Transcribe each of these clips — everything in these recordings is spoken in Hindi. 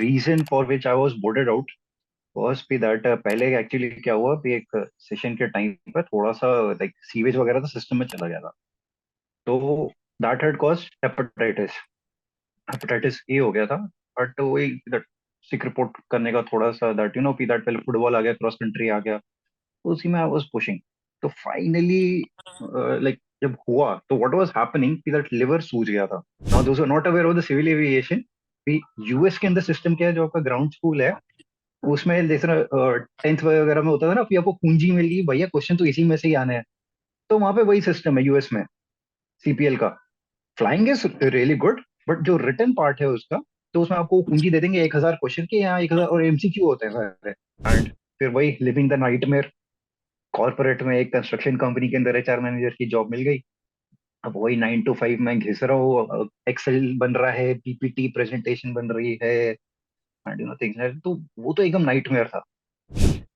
Reason for which I was boarded out was भी दैट पहले एक्चुअली क्या हुआ भी एक सेशन के टाइम पे थोड़ा सा लाइक सीवेज वगैरह तो सिस्टम में चला गया था। तो that had cause hepatitis. Hepatitis A हो गया था। बट वही दैट सिक रिपोर्ट करने का थोड़ा सा दैट पी दैट पहले फुटबॉल आ गया, क्रॉस कंट्री आ गया, तो उसी में आई वाज पुशिंग। तो फाइनली लाइक जब हुआ तो व्हाट वाज हैपनिंग कि दैट लिवर सूज गया था। Now those are not aware of the civil aviation. भी यूएस के अंदर सिस्टम क्या है, जो आपका ग्राउंड स्कूल है उसमें जैसे ना 10th वगैरह में होता था ना, फिर आपको पूंजी मिल गई भैया, क्वेश्चन तो इसी में से ही आने हैं। तो वहां पे वही सिस्टम है यूएस में, सीपीएल का। Flying is really good, but जो रिटर्न पार्ट है उसका, तो उसमें आपको पूंजी दे देंगे 1,000 क्वेश्चन के, यहाँ 1,000 और एमसीक्यू होते हैं सारे। एंड फिर वही लिविंग द नाइटमेयर। कॉर्पोरेट में एक कंस्ट्रक्शन कंपनी के अंदर एचआर मैनेजर की जॉब मिल गई। अब वही 9 to 5 में घिस रहा हूँ, एक्सेल बन रहा है, पीपीटी प्रेजेंटेशन बन रही है, एंड थिंग्स। तो वो तो एकदम नाइटमेयर था।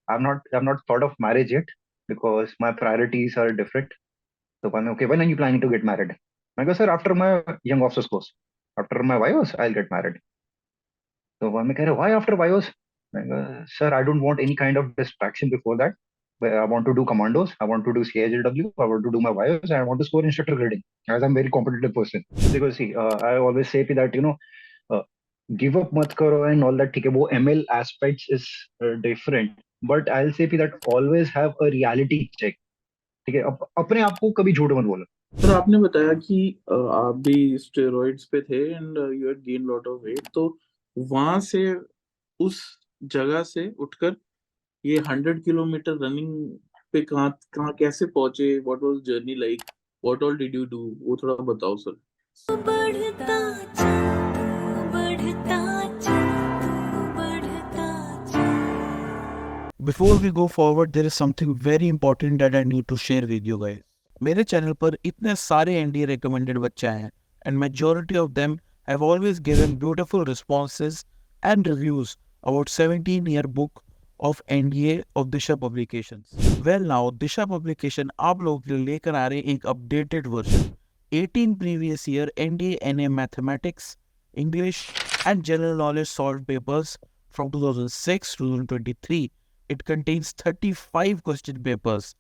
I've not thought of marriage yet because my priorities are different. So I'm okay. When are you planning to get married? I go, sir, after my young officers course. After my VIOS, I'll get married. So I'm like, why after VIOS? I go, sir, I don't want any kind of distraction before that. But I want to do commandos. I want to do CIJW. I want to do my VIOS. I want to score instructor grading as I'm a very competitive person. Because see, I always say that, uh, give up mat karo and all that. ठीक है, वो ML aspects is different. But I'll say that always have a reality check. ठीक है, अपने आप को कभी झूठ मत बोलो। सर आपने बताया कि आप भी स्टेरॉइड्स पे थे and you had gain lot of weight, तो वहां से उस जगह से उठकर ये 100 किलोमीटर रनिंग पे कहाँ कहाँ कैसे पहुंचे? What was journey like? What all did you do? वो थोड़ा बताओ सर। बढ़ता चल, बढ़ता चल, बढ़ता चल। Before we go forward, there is something very important that I need to share with you guys. मेरे चैनल पर इतने सारे एनडीए recommended बच्चे हैं and majority of them have always given beautiful responses and reviews about 17-year book of NDA of Disha Publications. Well now, Disha Publication आप लोगों के लिए लेकर आ रहे हैं एक updated version. 18 previous year NDA NA Mathematics, English and General Knowledge solved papers from 2006 to 2023. It contains 35 question papers.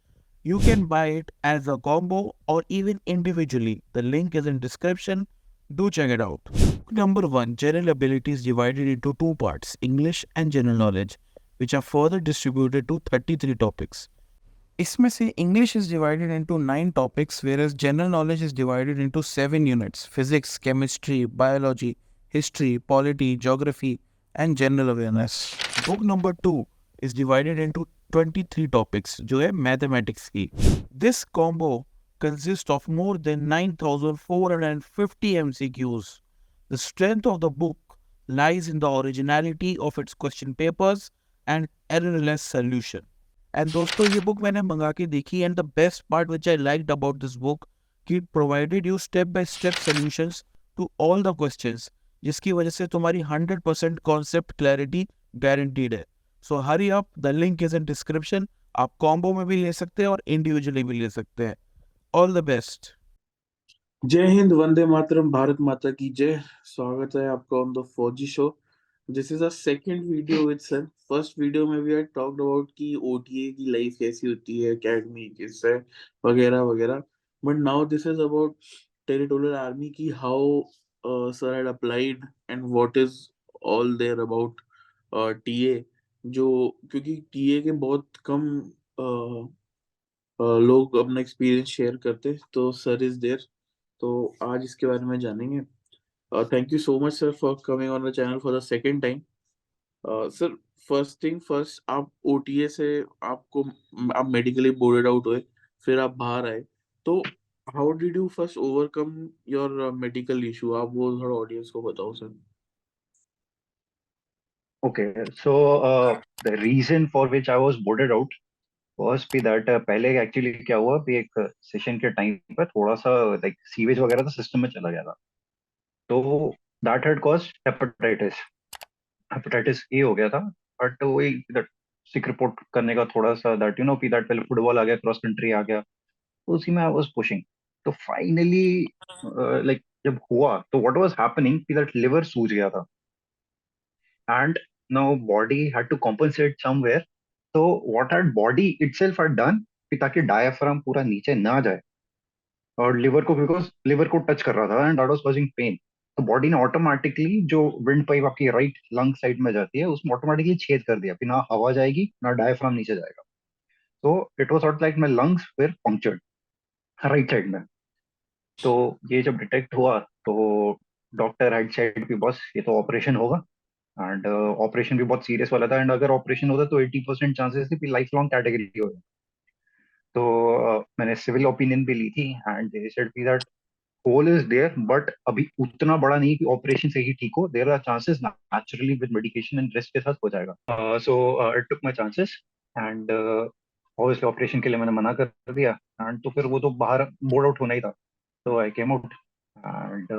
You can buy it as a combo or even individually. The link is in description. Do check it out. Number 1. General ability is divided into two parts, English and General Knowledge, which are further distributed to 33 topics. इसमें से English is divided into 9 topics, whereas General Knowledge is divided into 7 units, Physics, Chemistry, Biology, History, Polity, Geography, and General Awareness. Book number 2 is divided into 23 topics, जो है Mathematics की. This combo consists of more than 9,450 MCQs. The strength of the book lies in the originality of its question papers and errorless solution. And दोस्तों ये बुक मैंने मंगा के देखी and the best part which I liked about this book कि provided you step by step solutions to all the questions, जिसकी वजह से तुम्हारी 100% कॉन्सेप्ट क्लैरिटी गारंटीड है. So hurry up, the link is in description. आप कॉम्बो में भी ले सकते हैं और इंडिविजुअली भी ले सकते हैं. All the best. जय हिंद, वंदे मातरम, भारत माता की जय। स्वागत है आपका on the Fauji show. This is a second video with sir. First video में वी हैड टॉक्ड अबाउट कि ओटीए की लाइफ कैसी होती है, एकेडमी किससे वगैरह वगैरह। But now this is about territorial army की how sir had applied and what is all there about TA. जो क्योंकि टीए के बहुत कम लोग अपना एक्सपीरियंस शेयर करते, तो सर इज देयर। तो आज इसके बारे में जानेंगे। Thank you so much sir for coming on the channel for the second time. Sir, first thing first, आप ओटीए से आपको आप मेडिकली बोर्डेड आउट हुए, फिर आप बाहर आए, तो how did you first overcome your medical issue? आप वो थोड़ा ऑडियंस को बताओ sir. Okay, so the reason for which I was boarded out was भी दैट पहले एक्चुअली क्या हुआ भी एक सेशन के टाइम पे थोड़ा सा लाइक सीवेज वगैरह तो सिस्टम में चला गया था। तो that had cause hepatitis. Hepatitis A हो गया था। बट वही दैट सिक रिपोर्ट करने का थोड़ा सा दैट पी दैट पहले फुटबॉल आ गया, क्रॉस कंट्री आ गया, तो उसी में आई वाज पुशिंग। तो फाइनली लाइक जब हुआ तो व्हाट वाज हैपनिंग कि दैट लिवर सूज गया था। and now body had to compensate somewhere. So what had body itself had done कि ताकि डायफ्राम पूरा नीचे ना जाए, और लिवर को, बिकॉज लिवर को टच कर रहा था and that was causing pain, तो बॉडी ने ऑटोमेटिकली जो विंड पाइप आपकी राइट लंग साइड में जाती है उसमें ऑटोमेटिकली छेद कर दिया कि ना हवा जाएगी ना डायफ्राम नीचे जाएगा. तो it was not like my lungs were punctured right side में. तो ये जब डिटेक्ट हुआ तो डॉक्टर हेड सेड कि बस ये तो ऑपरेशन होगा, एंड ऑपरेशन भी बहुत सीरियस वाला था, एंड अगर ऑपरेशन होता तो 80% चांसेस थे कि लाइफ लॉन्ग कैटेगरी हो. तो मैंने सिविल ओपिनियन भी ली थी एंड दे सेड कि that hole is there but अभी उतना बड़ा नहीं कि ऑपरेशन से ही ठीक हो. There are chances naturally with medication and rest के साथ हो जाएगा. So it took my chances and obviously operation के लिए मैंने मना कर दिया, एंड तो फिर वो तो बाहर बोर्ड आउट होना ही था. तो आई केम आउट एंड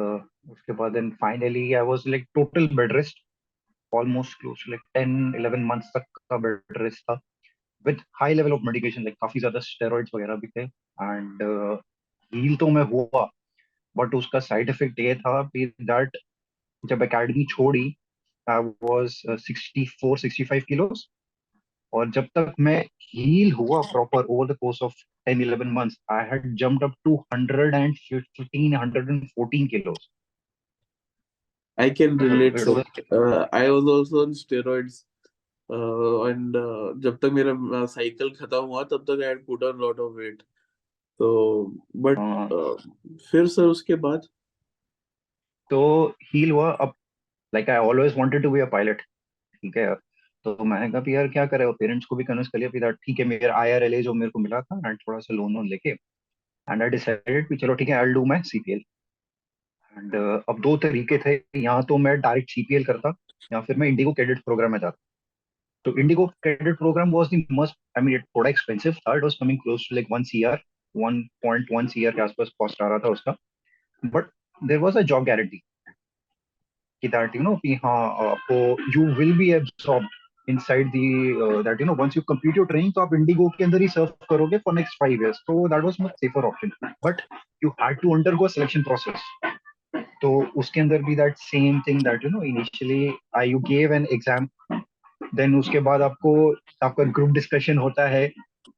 उसके बाद then finally I was like total bed rest, almost close like 10-11 months तक का बेड रेस्ट था with high level of medication, like काफी ज्यादा स्टेरॉइड्स वगैरह भी थे. एंड हील तो मैं हुआ, बट उसका साइड इफेक्ट ये था कि दैट जब एकेडमी छोड़ी आई वाज 64-65 किलोज, और जब तक मैं हील हुआ proper over the course of 10-11 months I had jumped up to 115-114 kilos. I can मतलब relate, it sir. was I was also on steroids, and जब तक मेरा साइकिल खत्म हुआ तब तक I had put on lot of weight. तो but फिर सर उसके बाद तो हील हुआ. अब like I always wanted to be a pilot, ठीक है. तो मैंने कहा कि यार क्या करे, और पेरेंट्स को भी कन्विंस कर लिया कि ठीक है, मेरा IRLA जो मेरे को मिला था एंड थोड़ा सा लोन वोन लेके, एंड आई डिसाइडेड कि चलो ठीक है I will do my CPL. And अब दो तरीके थे, यहाँ तो मैं डायरेक्ट CPL करता या फिर मैं इंडिगो कैडेट प्रोग्राम में जाता. तो IndiGo cadet program was the must, I mean थोड़ा एक्सपेंसिव था, it was coming close to like 1 CR, 1.1 CR के आसपास कॉस्ट आ रहा था उसका. But there was a job guarantee कि दैट यू नो कि हाँ आपको you will be absorbed inside the, that you know once you complete your training तो आप इंडिगो के अंदर ही सर्व करोगे फॉर नेक्स्ट 5 years. तो that was much safer option, but you had to undergo selection process. तो उसके अंदर भी that same thing that you know initially I you gave an exam, then उसके बाद आपको आपका ग्रुप डिस्कशन होता है,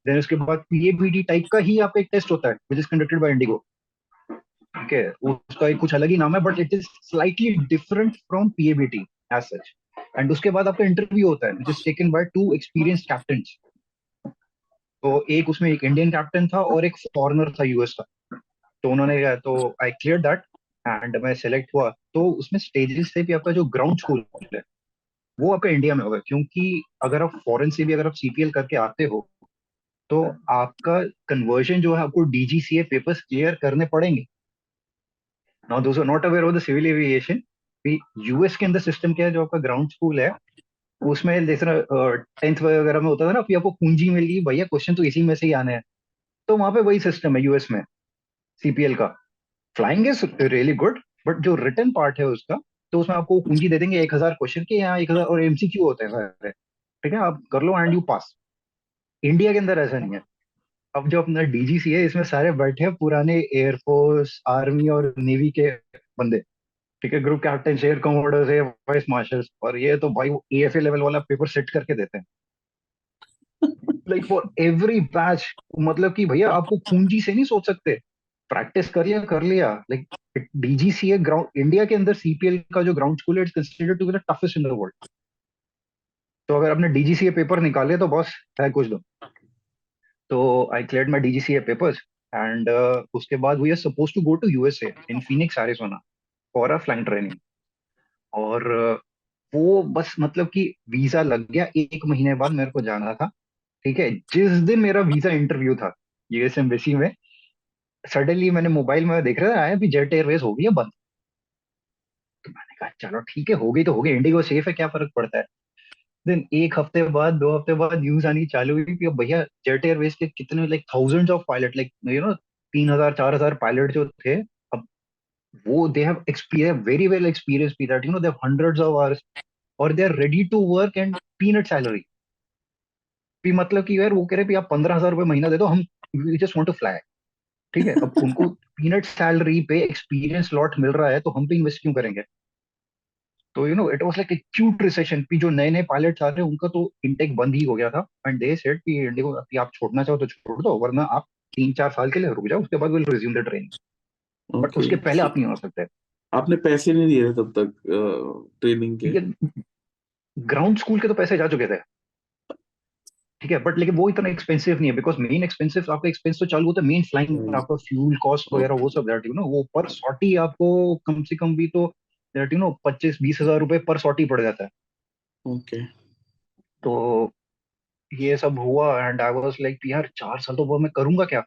देन उसके बाद PABD टाइप का ही आपका एक टेस्ट होता है which is conducted by IndiGo. ठीक है, उसका एक कुछ अलग ही नाम है but it is slightly different from PABT as such. And उसके बाद आपका इंटरव्यू होता है which is taken by 2 experienced captains. तो एक उसमें एक इंडियन कैप्टन था और एक फॉरेनर था US का. तो उन्होंने, तो आई क्लियर दैट एंड मैं सेलेक्ट हुआ. तो उसमें स्टेजेस थे कि आपका जो ग्राउंड स्कूल है वो आपका इंडिया में होगा, क्योंकि अगर आप फॉरेन से भी अगर आप CPL करके आते हो तो आपका कन्वर्जन जो है आपको DGCA पेपर्स क्लियर करने पड़ेंगे. Now those are not aware of the civil aviation कि US के अंदर सिस्टम क्या है. जो आपका ग्राउंड स्कूल है उसमें जैसे 10th वगैरह में होता था ना कि आपको पूंजी मिल गई भैया, क्वेश्चन तो इसी में से ही आने हैं. तो वहां पे वही सिस्टम है US में CPL का. Flying is really good, but जो रिटर्न पार्ट है उसका, तो उसमें आपको पूंजी दे देंगे 1,000 क्वेश्चन के, यहाँ 1,000 और MCQ होते हैं सारे. ठीक है, आप कर लो एंड यू पास. इंडिया के अंदर ऐसा नहीं है. अब जो अपना DGC है इसमें सारे बैठे हैं पुराने एयरफोर्स आर्मी और नेवी के बंदे. ठीक है, ग्रुप कैप्टन एयर कमोडर्स है, वाइस मार्शल्स, और ये तो भाई वो AFA लेवल वाला पेपर सेट करके देते हैं लाइक फॉर एवरी बैच. मतलब कि भैया आपको पूंजी से नहीं सोच सकते, प्रैक्टिस कर लिया लाइक. DGCA ग्राउंड इंडिया के अंदर CPL का जो ग्राउंड स्कूल है it's considered to be the toughest in the world. तो अगर आपने DGCA पेपर निकाले तो बस है कुछ दो. तो I cleared my DGCA papers and उसके बाद we are suppose to go to USA in Phoenix Arizona for a flying training. और वो बस मतलब कि वीजा लग गया 1 महीने बाद मेरे को जाना था. ठीक है, जिस दिन मेरा वीजा इंटरव्यू था US एम्बेसी में, सडनली मैंने मोबाइल में देख रहा था आया भी जेट एयरवेज हो गई है बंद. तो मैंने कहा चलो ठीक है, हो गई तो हो गई, इंडिगो सेफ है क्या फर्क पड़ता है. देन 1 हफ्ते बाद 2 हफ्ते बाद न्यूज आनी चालू हुई कि अब भैया जेट एयरवेज के कितने like thousands of pilot, like 3,000-4,000 pilot जो थे, अब वो they have experience very well experience भी that they have hundreds of hours और they are ready to work and peanut salary भी. मतलब कि यार वो कह रहे भी आप 15,000 रुपये महीना दे दो, हम we just want to fly. ठीक है, अब उनको पीनट सैलरी पे एक्सपीरियंस लॉट मिल रहा है तो हम पे इन्वेस्ट क्यों करेंगे. तो it was like acute recession कि जो नए नए पायलट्स आ रहे हैं उनका तो इनटेक बंद ही हो गया था, एंड दे सेड कि इंडिगो कि आप छोड़ना चाहो तो छोड़ दो, वरना आप 3-4 साल के लिए रुक जाओ, उसके बाद will resume the training, but okay. उसके पहले आप नहीं हो सकते। आपने पैसे नहीं दिए थे तब तक ट्रेनिंग के? ठीक है, ग्राउंड स्कूल के तो पैसे जा चुके थे, ठीक है, बट लेकिन वो इतना एक्सपेंसिव नहीं है, बिकॉज मेन एक्सपेंसिव आपका एक्सपेंस तो चालू होता है मेन फ्लाइंग, आपका फ्यूल कॉस्ट वगैरह वो सब, दैट वो पर सॉटी आपको कम से कम भी तो दैट 25-20 हज़ार रुपए पर सॉटी पड़ जाता है। ओके। तो ये सब हुआ एंड आई वाज लाइक यार 4 साल तो वो मैं करूंगा क्या।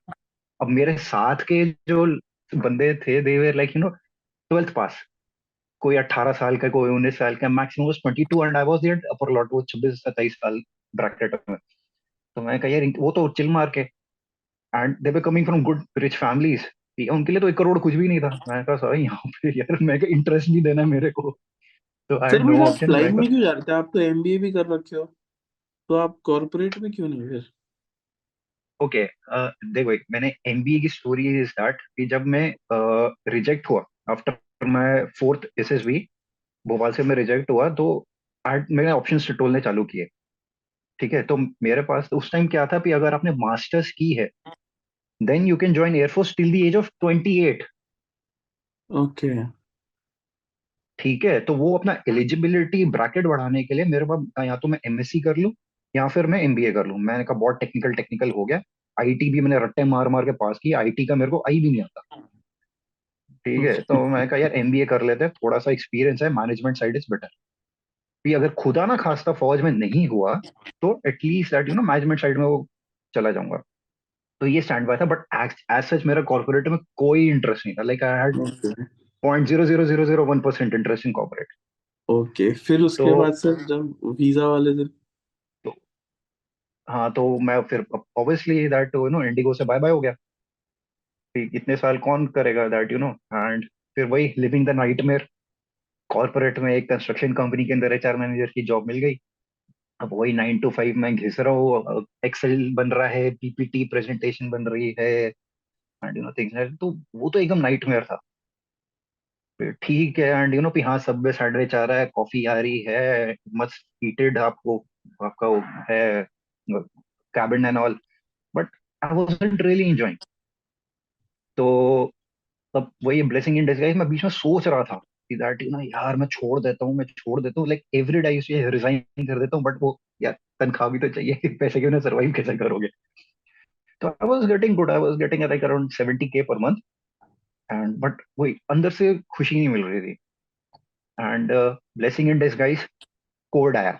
अब मेरे साथ के जो बंदे थे दे वर लाइक 12th पास, कोई 18 साल का, कोई 19 साल का, maximum was 22 and I was there upper lot, वो 26-27 साल ब्रैकेट में। तो मैं कहा यार वो तो चिल मार के, and they were coming from good rich families, उनके लिए तो 1 करोड़ कुछ भी नहीं था। मैं कहा सर यहाँ पे यार मैं इंटरेस्ट नहीं देना है मेरे को, तो आई सर हैड फिर नो आप ऑप्शन। मैं फ्लाइंग में कहा क्यों जा रहे थे? आप तो एमबीए भी कर रखे हो, तो आप कॉर्पोरेट में क्यों नहीं फिर? ओके, देखो मैंने एमबीए की स्टोरी स्टार्ट कि जब मैं रिजेक्ट हुआ after my fourth SSB, Bhopal से मैं रिजेक्ट हुआ, तो आज मैंने ऑप्शंस टटोलने चालू किए। ठीक है, तो मेरे पास उस टाइम क्या था कि अगर आपने मास्टर्स की है then you can join air force till the age of 28। Okay. ठीक है, तो वो अपना एलिजिबिलिटी ब्रैकेट बढ़ाने के लिए मेरे पास या तो मैं एमएससी कर लूं या फिर मैं एमबीए कर लूं। मैंने कहा बहुत टेक्निकल टेक्निकल हो गया, आईटी भी मैंने रट्टे मार मार के पास किया, आईटी का मेरे को आई भी नहीं आता। ठीक है, तो मैं कहा यार एमबीए कर लेते हैं, थोड़ा सा एक्सपीरियंस है, मैनेजमेंट साइड इज बेटर। भी अगर खुदा ना खास्ता फौज में नहीं हुआ तो एटलीस्ट दैट मैनेजमेंट साइड में वो चला जाऊंगा। तो ये स्टैंड बाय था, बट एज सच मेरा कॉर्पोरेट में कोई इंटरेस्ट नहीं था, like I had okay. 0.00001% interest in corporate. Okay, फिर तो उसके बाद सर जब वीजा वाले दिन? तो हाँ, तो मैं फिर ऑब्वियसली दैट इंडिगो से बाय बाय हो गया। कि इतने साल कौन करेगा दैट एंड फिर वही लिविंग द नाइटमेयर, कॉर्पोरेट में एक कंस्ट्रक्शन कंपनी के अंदर एचआर मैनेजर की जॉब मिल गई। अब वही 9 to 5 मैं घिस रहा हूँ, एक्सेल बन रहा है, पीपीटी प्रेजेंटेशन बन रही है, एंड थिंग्स, तो वो तो एकदम नाइटमेयर था। फिर ठीक है, एंड हाँ सबवे सैंडविच आ रहा है, कॉफी आ रही है, मस्त हीटेड आपको, आपका वो है cabin and all, but I wasn't really enjoying. तो तब वही ब्लेसिंग इन डिस्गाइज, मैं बीच में सोच रहा था कि दैट यार मैं छोड़ देता हूँ, मैं छोड़ देता हूँ, लाइक एवरी डे ये रिजाइन कर देता हूँ, बट वो यार तनख्वाह भी तो चाहिए, पैसे के बिना सर्वाइव कैसे करोगे। तो I was getting good, I was getting like around 70K per month, and but वही अंदर से खुशी नहीं मिल रही थी। And blessing in disguise, Covid आया।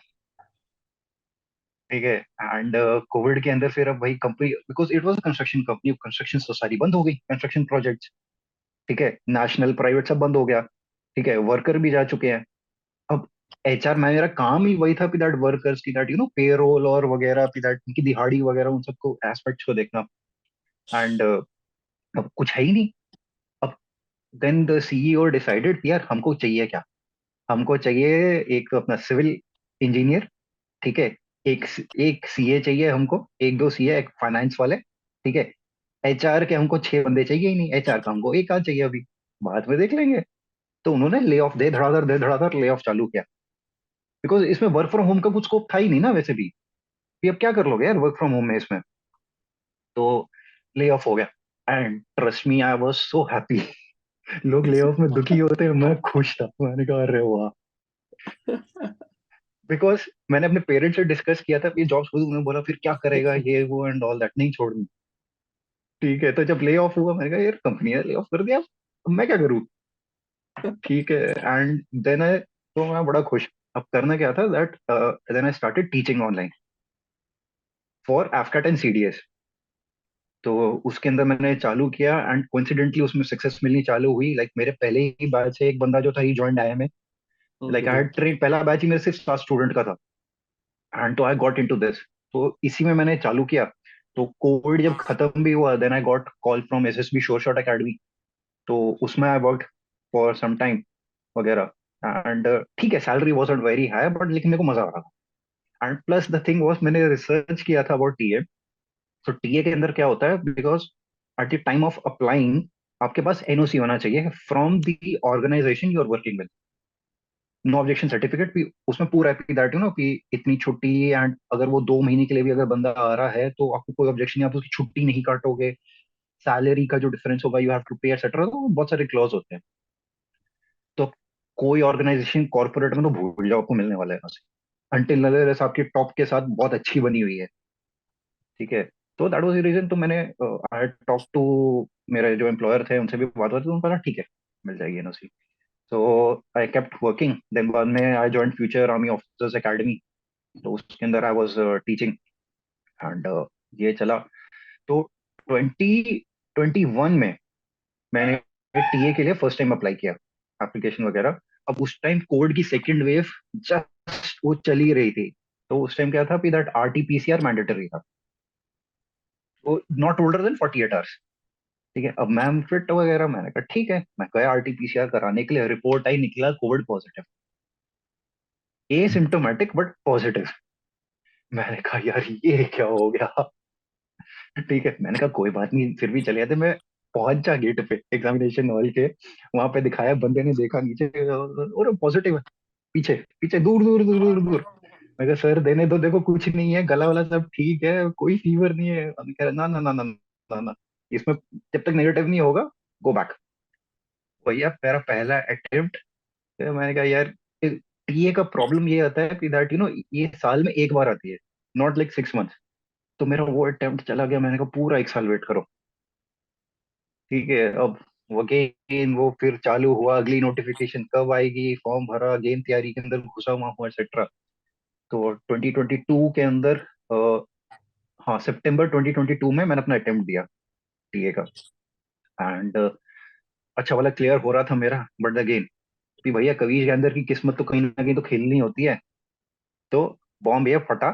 ठीक है, एंड कोविड के अंदर फिर अब वही company, because it was construction company, construction तो सारी बंद हो गई, कंस्ट्रक्शन प्रोजेक्ट्स। ठीक है, नेशनल प्राइवेट सब बंद हो गया। ठीक है, वर्कर भी जा चुके हैं। अब एचआर मेरा काम ही वही था कि दैट वर्कर्स की दैट पेरोल और वगैरह की दैट की दिहाड़ी वगैरह उन सबको एस्पेक्ट्स को देखना, एंड अब कुछ है ही नहीं। अब देन द सीईओ डिसाइडेड कि यार हमको चाहिए क्या, हमको चाहिए एक अपना सिविल इंजीनियर। ठीक है, एक एक सीए चाहिए हमको, एक दो सीए, एक फाइनेंस वाले। ठीक है, एचआर के हमको 6 बंदे चाहिए ही नहीं, एचआर का हमको एक आध चाहिए अभी, बाद में देख लेंगे। तो उन्होंने ले ऑफ दे धड़ाधड़ ले ऑफ चालू किया, बिकॉज इसमें वर्क फ्रॉम होम का कुछ स्कोप था ही नहीं ना वैसे भी। अब क्या कर लोगे यार वर्क फ्रॉम होम में इसमें। तो ले ऑफ हो गया, and trust me I was so happy. लोग ले ऑफ में दुखी होते हैं, मैं खुश था, मैंने कहा अरे वाह। बिकॉज मैंने अपने पेरेंट्स से डिस्कस किया था कि जॉब छोड़, उन्होंने बोला फिर क्या करेगा ये वो एंड ऑल दैट, नहीं छोड़नी। ठीक है, तो जब ले ऑफ हुआ मैंने कहा यार कंपनी ने ले ऑफ कर दिया, अब मैं क्या करूँ। ठीक है, एंड देन आई, तो मैं बड़ा खुश। अब करना क्या था that then I started teaching online for AFCAT and CDS. तो उसके अंदर मैंने चालू किया, एंड कोइंसिडेंटली उसमें सक्सेस मिलनी चालू हुई। लाइक मेरे पहले ही बैच से एक बंदा जो था ही ज्वाइन आया में, like I okay. Had train, पहला बैच ही मेरे सिर्फ 7 स्टूडेंट का था, एंड तो आई गॉट इनटू दिस। तो इसी में मैंने चालू किया। तो कोविड जब खत्म भी हुआ then I got call from SSB shore shot academy. तो उसमें I work for some time वगैरह, एंड ठीक है salary wasn't very high, but लेकिन मेरे को मजा आ रहा था। And plus the thing was मैंने रिसर्च किया था अबाउट टीए। तो टीए के अंदर क्या होता है, because at the time of applying आपके पास एनओसी होना चाहिए from the organisation you are working with. No objection certificate भी उसमें पूरा है दैट कि इतनी छुट्टी, एंड अगर वो 2 महीने के लिए भी अगर बंदा आ रहा है तो आपको कोई ऑब्जेक्शन नहीं, आप उसकी छुट्टी नहीं काटोगे, सैलरी का जो डिफरेंस होगा यू हैव टू पे एक्सेट्रा, तो बहुत सारे क्लॉज होते हैं। तो कोई ऑर्गेनाइजेशन कॉर्पोरेट में तो भूल जाओ, आपको मिलने वाला है अनटिल नलेस आपकी टॉप के साथ बहुत अच्छी बनी हुई है, ठीक है। तो दैट वाज द रीजन, तो मैंने आई टॉक टू मेरे जो एम्प्लॉयर थे उनसे भी बात हुई, तो उन्होंने कहा ठीक है मिल जाएगी NOC. So I kept working, then बाद में I join Future Army Officers Academy, तो उसके अंदर आई वाज टीचिंग, एंड ये चला। तो 2021 में मैंने टीए के लिए फर्स्ट टाइम अप्लाई किया, एप्लीकेशन वगैरह। अब उस टाइम कोविड की सेकेंड वेव जस्ट वो चली रही थी, तो उस टाइम क्या था कि दैट आरटीपीसीआर मैंडेटरी था, वो नॉट ओल्डर देन 48 आवर्स, ठीक है। अब मैम फिट वगैरह, मैंने कहा ठीक है, मैं गया आरटीपीसीआर कराने के लिए, रिपोर्ट आई, निकला Covid positive, A symptomatic but positive. मैंने कहा यार ये क्या हो गया, ठीक है। मैंने कहा कोई बात नहीं, फिर भी चले जाते। मैं पहुंचा गेट पे एग्जामिनेशन हॉल के, वहां पे दिखाया, बंदे ने देखा नीचे और पॉजिटिव है, पीछे पीछे दूर दूर दूर दूर दूर। मैं कहा सर देने दो, देखो कुछ नहीं है, गला वाला सब ठीक है, कोई फीवर नहीं है। कह रहा ना ना ना ना ना ना, इसमें जब तक नेगेटिव नहीं होगा गो बैक। भैया मेरा पहला अटेम्प्ट, मैंने कहा यार टीए का प्रॉब्लम ये आता है कि दैट ये साल में एक बार आती है, नॉट लाइक 6 मंथ। तो मेरा वो अटेम्प्ट चला गया, मैंने कहा पूरा एक साल वेट करो, ठीक है। अब वो अगेन वो फिर चालू हुआ, अगली नोटिफिकेशन कब आएगी, फॉर्म भरा, गेम तैयारी के अंदर घुसा हुआ हूँ एक्सेट्रा। तो 2022 के अंदर हाँ सितंबर 2022 में मैंने अपना अटेम्प्ट दिया टीए का, एंड अच्छा वाला क्लियर हो रहा था मेरा, बट अगेन कि भैया कबीर के अंदर की किस्मत तो कहीं ना कहीं तो खेलनी होती है। तो बॉम्ब ये फटा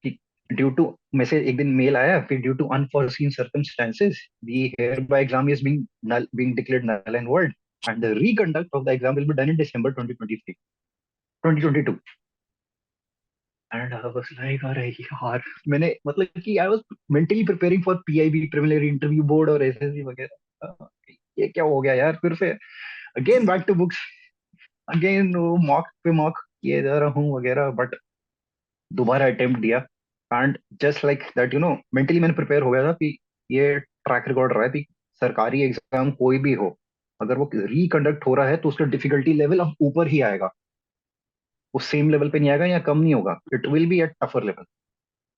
कि ड्यू टू मैसेज, एक दिन मेल आया, फिर due to unforeseen circumstances the hereby exam is being declared null and void, and the reconduct of the exam will be done in December 2023 2022। And I was like अरे यार, मैंने मतलब कि I was mentally preparing for PIB preliminary interview board और एसएसबी वगैरह। ये क्या हो गया यार, फिर से again back to books, again mock पे मॉक किए जा रहा हूँ वगैरह, बट दोबारा अटेम्प्ट दिया, and just like that mentally मैंने प्रिपेयर हो गया था कि ये ट्रैक रिकॉर्ड रहा है कि सरकारी एग्जाम कोई भी हो, अगर वो रिकंडक्ट हो रहा है तो उसका डिफिकल्टी लेवल अब ऊपर ही आएगा, वो सेम लेवल पे नहीं आएगा या कम नहीं होगा, it will be at tougher level.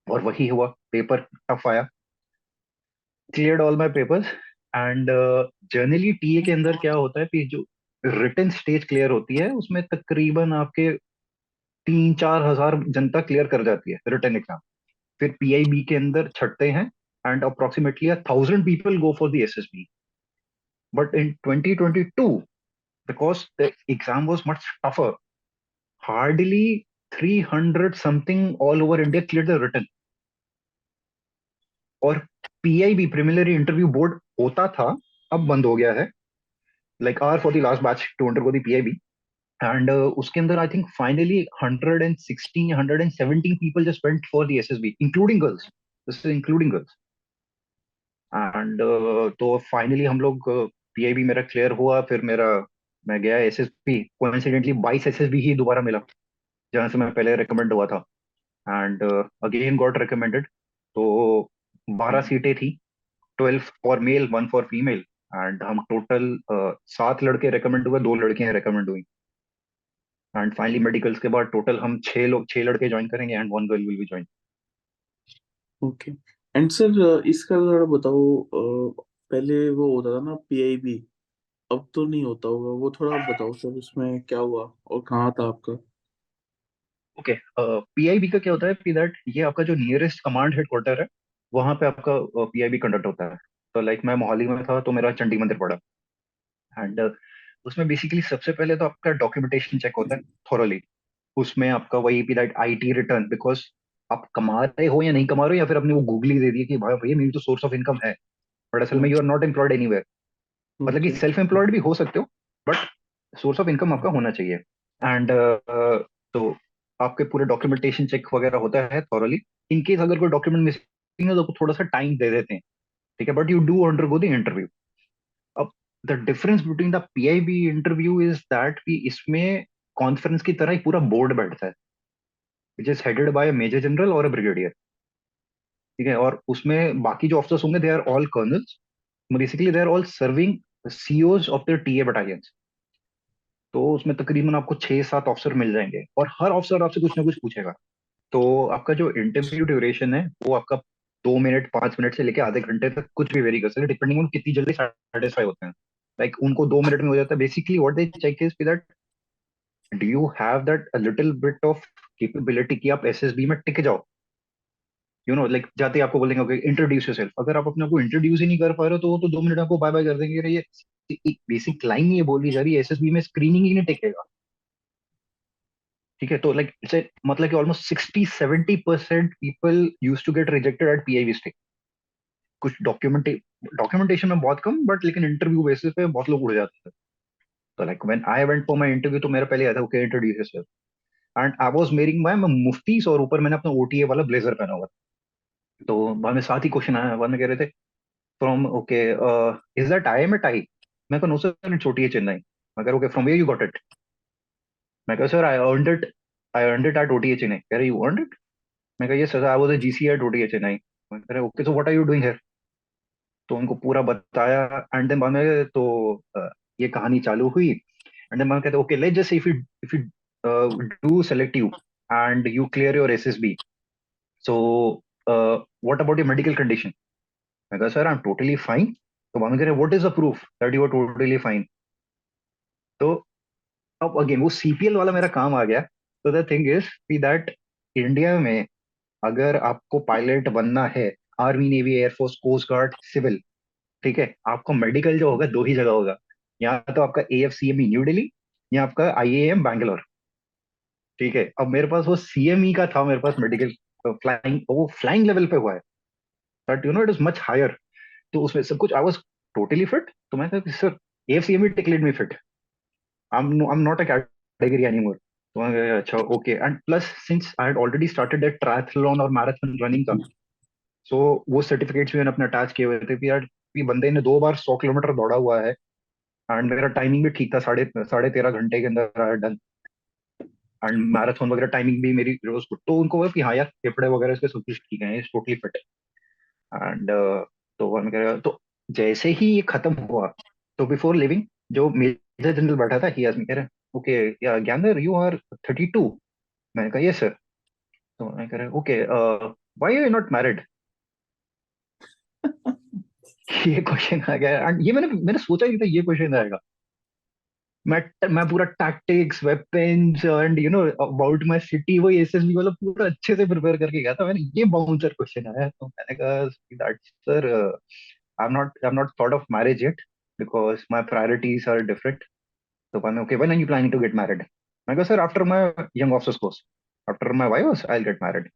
और वही हुआ, पेपर टफ आया, cleared all my papers. And generally TA के अंदर क्या होता है कि जो रिटन स्टेज क्लियर होती है उसमें तकरीबन आपके 3-4 हजार जनता क्लियर कर जाती है रिटन एग्जाम, फिर पीआईबी के अंदर छटते हैं, and approximately 1,000 people go for the SSB. But in 2022 because the exam was much tougher, hardly 300 something all over India clear the written. और पीआईबी प्रिलिमिनरी इंटरव्यू बोर्ड होता था, अब बंद हो गया है, like are for the last batch to undergo the PIB. And उसके अंदर I think finally 116 117 people just went for the SSB including girls, this is including girls. And तो फाइनली हम लोग पीआईबी मेरा क्लियर हुआ, फिर मेरा मैं गया एसएसबी, कोइंसिडेंटली 22 एसएसबी ही दोबारा मिला जहां से मैं पहले रिकमेंड हुआ था, एंड अगेन गॉट रिकमेंडेड। तो 12 सीटें थी, 12 for male 1 for female, and हम टोटल 7 लड़के रिकमेंड हुए, 2 लड़कियां रिकमेंड हुई, एंड फाइनली मेडिकल्स के बाद टोटल हम 6 लोग 6 लड़के ज्वाइन करेंगे and 1 girl will be join. Okay. And sir इसका जरा बताओ, पहले वो होता था ना पीआईबी, अब तो नहीं होता होगा, वो थोड़ा आप बताओ सर, उसमें क्या हुआ और कहाँ था आपका? ओके, पीआईबी का क्या होता है कि दैट ये आपका जो नियरेस्ट कमांड हेडक्वार्टर है वहां पे आपका पीआईबी कंडक्ट होता है। तो लाइक मैं मोहाली में था तो मेरा चंडी मंदिर पड़ा, एंड उसमें बेसिकली सबसे पहले तो आपका डॉक्यूमेंटेशन चेक होता है थोरली। उसमें आपका वही भी दैट आईटी रिटर्न, बिकॉज आप कमा रहे हो या नहीं कमा रहे हो, या फिर आपने वो गूगली दे दिया कि भाई भैया मेरी तो सोर्स ऑफ इनकम है, बट असल में you are not employed anywhere. मतलब कि ओके। सेल्फ एम्प्लॉयड भी हो सकते हो, बट सोर्स ऑफ इनकम आपका होना चाहिए। एंड तो आपके पूरे डॉक्यूमेंटेशन चेक वगैरह होता है थॉरली। इन केस अगर कोई डॉक्यूमेंट मिसिंग है तो थोड़ा सा टाइम दे देते हैं, ठीक है, but you do undergo the interview. अब the difference between the PIB interview is that कि इसमें कॉन्फ्रेंस की तरह एक पूरा बोर्ड बैठता है, which is headed by major general और ब्रिगेडियर। ठीक है, और उसमें बाकी जो ऑफिसर्स होंगे they are all colonels, basically they are all serving COs of the TA battalions. तो उसमें तकरीबन आपको 6-7 ऑफिसर मिल जाएंगे, और हर ऑफिसर आपसे कुछ ना कुछ पूछेगा। तो आपका जो इंटरव्यू ड्यूरेशन है वो आपका 2 मिनट 5 मिनट से लेके आधे घंटे तक कुछ भी वेरी कर सकते, डिपेंडिंग ऑन कितनी जल्दी सेटिस्फाई होते हैं। लाइक उनको 2 मिनट में हो जाता है। Basically what they check is that do you have that a little bit of capability कि आप एसएसबी में टिक जाओ। लाइक जाते ही आपको बोलेंगे ओके इंट्रोड्यूस योरसेल्फ, अगर आप अपने आप को इंट्रोड्यूस ही नहीं कर पा रहे हो तो वो तो 2 मिनट आपको बाय बाय कर देंगे। अरे ये एक बेसिक लाइन ही ये बोली जा रही है, एसएसबी में स्क्रीनिंग ही नहीं टिकेगा। ठीक है, तो लाइक इट्स मतलब कि almost 60-70% people use to get rejected at PIV stage. कुछ डॉक्यूमेंटेशन में बहुत कम, बट लेकिन इंटरव्यू बेसिस पे बहुत लोग उड़ जाते थे। तो like when I went for my interview तो मेरा पहले आया था okay introduce yourself, and I was wearing my muftis, और ऊपर मैंने अपना ओटीए वाला ब्लेजर पहना हुआ था। तो बाद में साथ ही क्वेश्चन आया, बाद में कह रहे थे from okay is that I M A tie. मैं कहा no sir it's OTA Chennai. मैं कह okay from where you got it. मैं कहा sir I earned it at OTA Chennai. कह रहे यू अर्नड इट। मैं कहा yes sir I was a GC at OTA Chennai. मैं कह रहे okay so what are you doing here. तो उनको पूरा बताया, एंड देन बाद में तो ये कहानी चालू हुई। एंड देन बाद में कहते okay let's just if you do select you and you clear your SSB, so what about your medical condition. मैं कहा sir I am totally fine. तो बाद में कह रहे what is the proof that you are totally fine. तो अब अगेन वो सीपीएल वाला मेरा काम आ गया। तो the thing is that India में अगर आपको पायलट बनना है, army navy air force coast guard civil, ठीक है, आपका मेडिकल जो होगा दो ही जगह होगा। या तो आपका एएफसीएमई न्यू दिल्ली, या आपका आईएएम बैंगलोर। ठीक है, अब मेरे पास वो सीएमई का था, मेरे पास मेडिकल फ्लाइंग, वो फ्लाइंग लेवल पे हुआ है, but it is much higher. तो उसमें सब कुछ आई वाज टोटली फिट। तो मैं कहा सर एएफसीएमई टिकलेट me fit, I am not a category anymore. तो मैं कहा, अच्छा okay, and plus since I had already started the triathlon और मैराथन रनिंग का, सो वो सर्टिफिकेट्स भी मैंने अपने अटैच किए हुए थे कि यार ये बंदे ने 2 बार 100 किलोमीटर दौड़ा हुआ है, एंड मेरा टाइमिंग भी ठीक था, साढ़े साढ़े 13 घंटे के अंदर आई डन। एंड मैराथन वगैरह टाइमिंग भी मेरी रोज गुड। तो उनको बोला कि हाँ यार फेफड़े वगैरह इसके सब कुछ ठीक है, टोटली फिट है। एंड तो वो मैं कह रहा तो जैसे ही ये खत्म हुआ, तो बिफोर लिविंग जो मेजर जनरल बैठा था ही कह रहे ओके या ज्ञानर यू आर 32। मैंने कहा यस सर। तो मैं कह रहा okay why you not married. ये क्वेश्चन आ गया, एंड ये मैंने मैंने सोचा ही नहीं था ये क्वेश्चन आएगा। मैं पूरा tactics weapons and about my city वो एसएसबी वाला पूरा अच्छे से प्रिपेयर करके गया था। मैंने ये बाउंसर क्वेश्चन आया तो मैंने कहा that sir I am not thought of marriage yet because my priorities are different. तो मैंने okay when are you planning to get married. मैं कहा sir after my young officers course, after my vivas I will get married.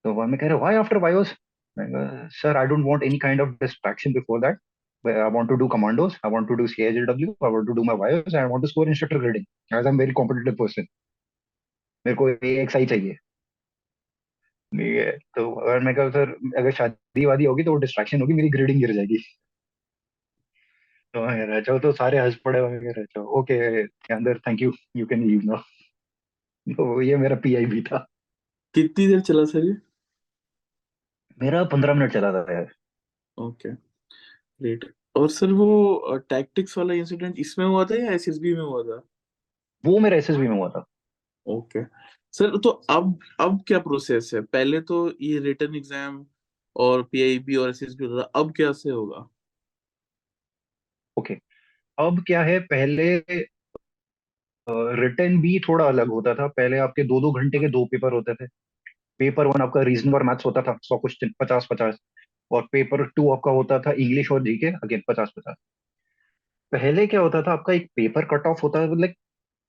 तो वो मैं कह रहा व्हाई आफ्टर वाइवस। मैं कहा sir I don't want any kind of distraction before that. I want to do commandos. I want to do CIJW. I want to do my wires. I want to score instructor grading. As I'm very competitive person. मेरे को AXI चाहिए। ठीक है, तो अगर मैं कहूँ सर अगर शादी वादी होगी तो वो डिस्ट्रैक्शन होगी, मेरी ग्रेडिंग गिर जाएगी। तो मैं कह रहा अच्छा, तो सारे हंस पड़े। मैं कह रहा अच्छा ओके अंदर thank you you can leave now. तो ये मेरा पीआई भी था। कितनी देर चला सर ये? मेरा 15 मिनट चला था यार। Okay, great. और सर वो टैक्टिक्स वाला इंसिडेंट इसमें हुआ था या एसएसबी में हुआ था? वो मेरा एसएसबी में हुआ था। ओके सर, तो अब क्या प्रोसेस है? पहले तो ये रिटन एग्जाम और पीआईबी और एसएसबी होता था, अब क्या से होगा? ओके, अब क्या है, पहले रिटर्न भी थोड़ा अलग होता था। पहले आपके 2-2 घंटे के 2 पेपर होते थे। पेपर 1 आपका रीजनिंग और मैथ्स होता था 100 क्वेश्चन 50-50, और पेपर 2 आपका होता था इंग्लिश और जीके अगेन 50-50। पहले क्या होता था, आपका एक पेपर कट ऑफ होता है, लाइक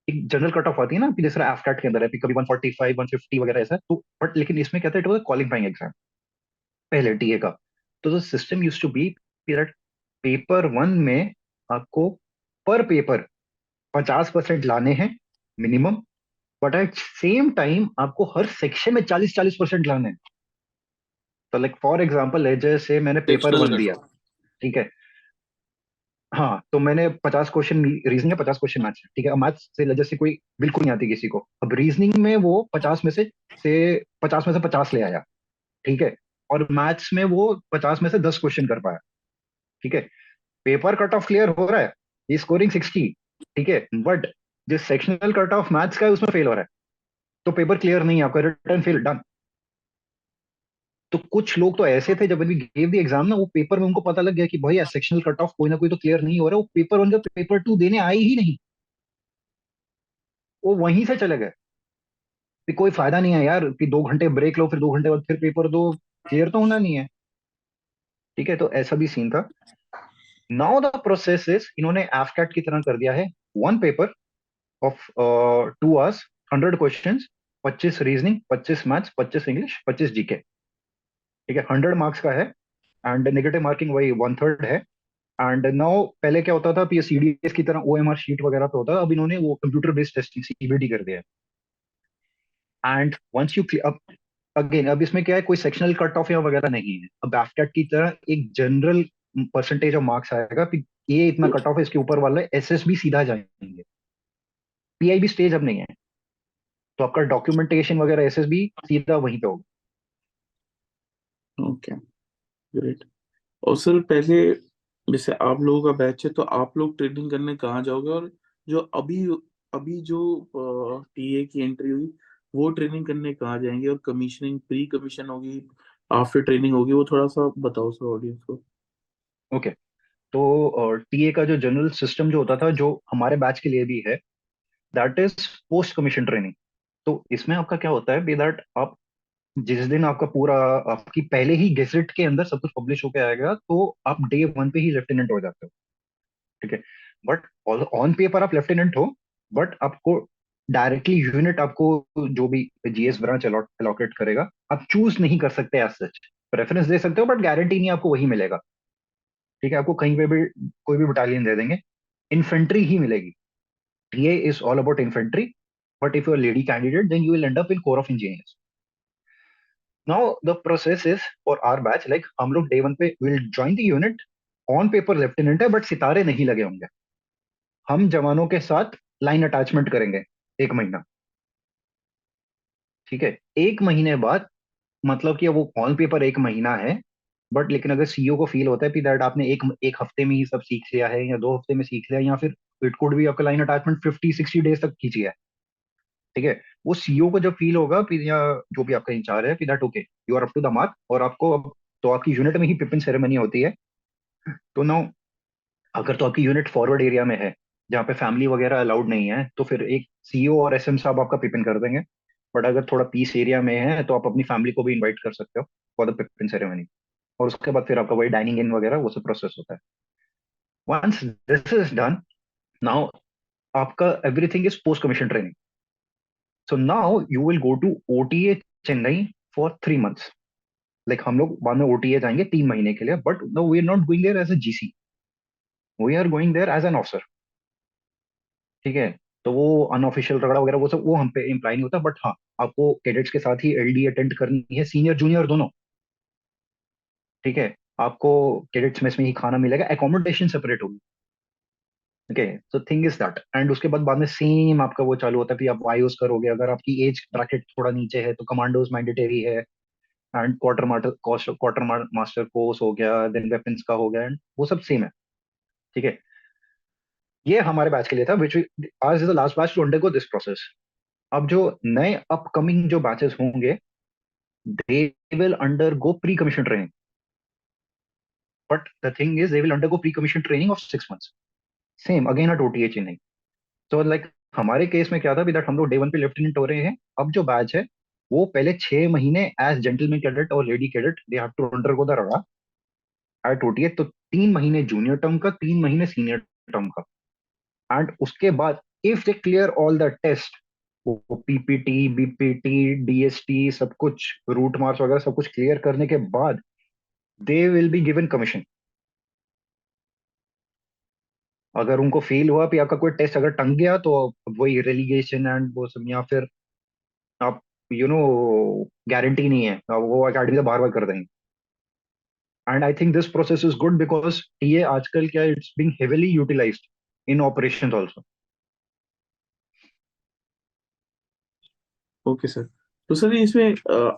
एक जनरल कट ऑफ आती है ना आपकी, जैसे एफकैट के अंदर है कभी 145 150 वगैरह ऐसा। तो बट लेकिन इसमें क्या था, इट वाज क्वालिफाइंग एग्जाम पहले टीए का। तो the system used to be that paper 1 में आपको पर पेपर 50% लाने हैं minimum, but at same time आपको हर सेक्शन में 40-40% लाने हैं। तो लाइक फॉर एग्जाम्पल जैसे मैंने पेपर सेक्शनल 1 कट दिया, ऑफ। ठीक है, हाँ, तो मैंने 50 क्वेश्चन रीजनिंग है, 50 क्वेश्चन मैथ्स है, ठीक है। मैथ्स से जैसे कोई बिल्कुल नहीं आती किसी को, अब रीजनिंग में वो 50 में से 50 ले आया, ठीक है। और मैथ्स में वो 50 में से 10 क्वेश्चन कर पाया, ठीक है। पेपर कट ऑफ क्लियर हो रहा है, ये स्कोरिंग 60, ठीक है। बट जो सेक्शनल कट ऑफ मैथ्स का है उसमें फेल हो रहा है, तो पेपर क्लियर नहीं है आपका, रिटर्न फेल, डन। तो कुछ लोग तो ऐसे थे, जब अभी गेव द एग्जाम ना, वो पेपर में उनको पता लग गया कि भाई सेक्शनल कट ऑफ कोई ना कोई तो क्लियर नहीं हो रहा, वो पेपर उनका पेपर 2 देने आए ही नहीं, वो वहीं से चले गए कि कोई फायदा नहीं है यार, कि 2 घंटे ब्रेक लो, फिर 2 घंटे बाद फिर पेपर दो, क्लियर तो होना नहीं है, ठीक है। तो ऐसा भी सीन था। नाउ द प्रोसेस इज, इन्होंने एफकैट की तरह कर दिया है, one paper of 2 hours, 100 question, 25 reasoning, 25 maths, 25 English, 25 GK, ठीक है। 100 मार्क्स का है, एंड नेगेटिव मार्किंग वही 1/3 है। एंड नाउ पहले क्या होता था, ये सीडीएस की तरह ओएमआर शीट वगैरह पे होता था, अब इन्होंने वो कंप्यूटर बेस्ड टेस्टिंग सीबीटी कर दिया है। एंड वंस यू, अब अगेन, अब इसमें क्या है, कोई सेक्शनल कट ऑफ या वगैरह नहीं है, अब एफकैट की तरह एक जनरल परसेंटेज ऑफ मार्क्स आएगा कि ये इतना कट ऑफ है, इसके ऊपर वाले एसएसबी सीधा जाएंगे, पीआईबी स्टेज अब नहीं है, तो आपका डॉक्यूमेंटेशन वगैरह एसएसबी सीधा वहीं पे होगा। Okay, great. और सर पहले, जैसे आप लोगों का बैच है तो आप लोग ट्रेनिंग करने कहाँ जाओगे, और जो अभी अभी जो टीए की एंट्री हुई वो ट्रेनिंग करने कहाँ जाएंगे, और कमीशनिंग, प्री कमीशन होगी, आफ्टर ट्रेनिंग होगी, वो थोड़ा सा बताओ सर ऑडियंस को। ओके, तो टीए का जो जनरल सिस्टम जो होता था, जो हमारे बैच के लिए भी है, that is post commission training. तो इसमें आपका क्या होता है, बी दैट आप जिस दिन आपका पूरा, आपकी पहले ही गेजेट के अंदर सब कुछ पब्लिश होके आएगा, तो आप डे 1 पे ही लेफ्टिनेंट हो जाते हो, ठीक है। बट ऑन पेपर आप लेफ्टिनेंट हो, बट आपको डायरेक्टली यूनिट आपको जो भी जीएस ब्रांच अलॉकेट करेगा, आप चूज नहीं कर सकते एज सच, प्रेफरेंस दे सकते हो बट गारंटी नहीं आपको वही मिलेगा, ठीक है। आपको कहीं पे भी कोई भी बटालियन दे देंगे, इन्फेंट्री ही मिलेगी, TA is all about infantry. But if you are lady candidate, then you will end up in corps of engineers. Now the process is for our batch, like हम लोग डे 1 पे will join the unit, on paper lieutenant है बट सितारे नहीं लगे होंगे, हम जवानों के साथ लाइन अटैचमेंट करेंगे 1 महीना, ठीक है। 1 महीने बाद, मतलब कि वो ऑन पेपर 1 महीना है, बट लेकिन अगर सीईओ को फील होता है कि दैट आपने एक एक हफ्ते में ही सब सीख लिया है, या 2 हफ्ते में सीख लिया, या फिर इट कुड भी आपका लाइन अटैचमेंट 50-60 डेज तक खींची है, ठीक है। वो सीईओ को जब फील होगा फिर, या जो भी आपका इंचार्ज है, कि that okay, you are up to the mark, और आपको अब, तो आपकी यूनिट में ही पिपिन सेरेमनी होती है। तो नाउ, अगर तो आपकी यूनिट फॉरवर्ड एरिया में है, जहाँ पे फैमिली वगैरह अलाउड नहीं है, तो फिर एक सीईओ और एसएम साहब आपका पिपिन कर देंगे। बट अगर थोड़ा पीस एरिया में है, तो आप अपनी फैमिली को भी इनवाइट कर सकते हो फॉर द पिपिन सेरेमनी। और उसके बाद फिर आपका वही डाइनिंग इन वगैरह वो सब प्रोसेस होता है। Once this is done, now आपका everything is post commission training. So now you will go to OTA Chennai for 3 months. Like हम लोग बाद में ओटीए जाएंगे 3 महीने के लिए, but no, we are not going there as a GC, we are going there as an officer, ठीक है। तो वो अनऑफिशियल रगड़ा वगैरह वो सब वो हम पे इम्प्लाई नहीं होता, बट हाँ, आपको कैडेट्स के साथ ही एलडी अटेंड करनी है, सीनियर जूनियर दोनों, ठीक है। आपको कैडेट्स में ही खाना मिलेगा, एकोमोडेशन सेपरेट होगी, okay. So thing is that, and उसके बाद में सेम आपका वो चालू होता है कि आप वाईओस करोगे, अगर आपकी एज ब्रैकेट थोड़ा नीचे है तो कमांडोज मैंडेटरी है, एंड क्वार्टर मास्टर कोर्स हो गया, देन वेपन्स का हो गया, एंड वो सब सेम है, ठीक है। ये हमारे बैच के लिए था, विच आज is the last batch to undergo this process. अब जो नए अपकमिंग जो बैचेस होंगे, they will undergo pre commission training, but the thing is they will undergo pre commission training of 6 months, same again at OTA Chennai. तो लाइक हमारे केस में क्या था, दैट हम लोग डे 1 पे लेफ्टिनेंट हो रहे हैं, अब जो बैच है वो पहले 6 महीने एज जेंटलमैन कैडेट और lady cadet, they have to undergo the रड़ा एट ओटीए। तो 3 महीने जूनियर टर्म का, 3 महीने सीनियर टर्म का, एंड उसके बाद if they clear all the test, वो पीपीटी, बीपीटी, डीएसटी, सब कुछ रूट मार्च वगैरह सब कुछ क्लियर करने के बाद, they will be given commission. अगर उनको फील हुआ कि आपका कोई टेस्ट अगर टंग गया, तो वही रेलिगेशन एंड वो सब, या फिर आप गारंटी नहीं है, आप वो अकेडमी से बाहर बार कर देंगे। And I think this process is good because TA आजकल क्या it's being heavily utilised in operations also. Okay sir. तो सर इसमें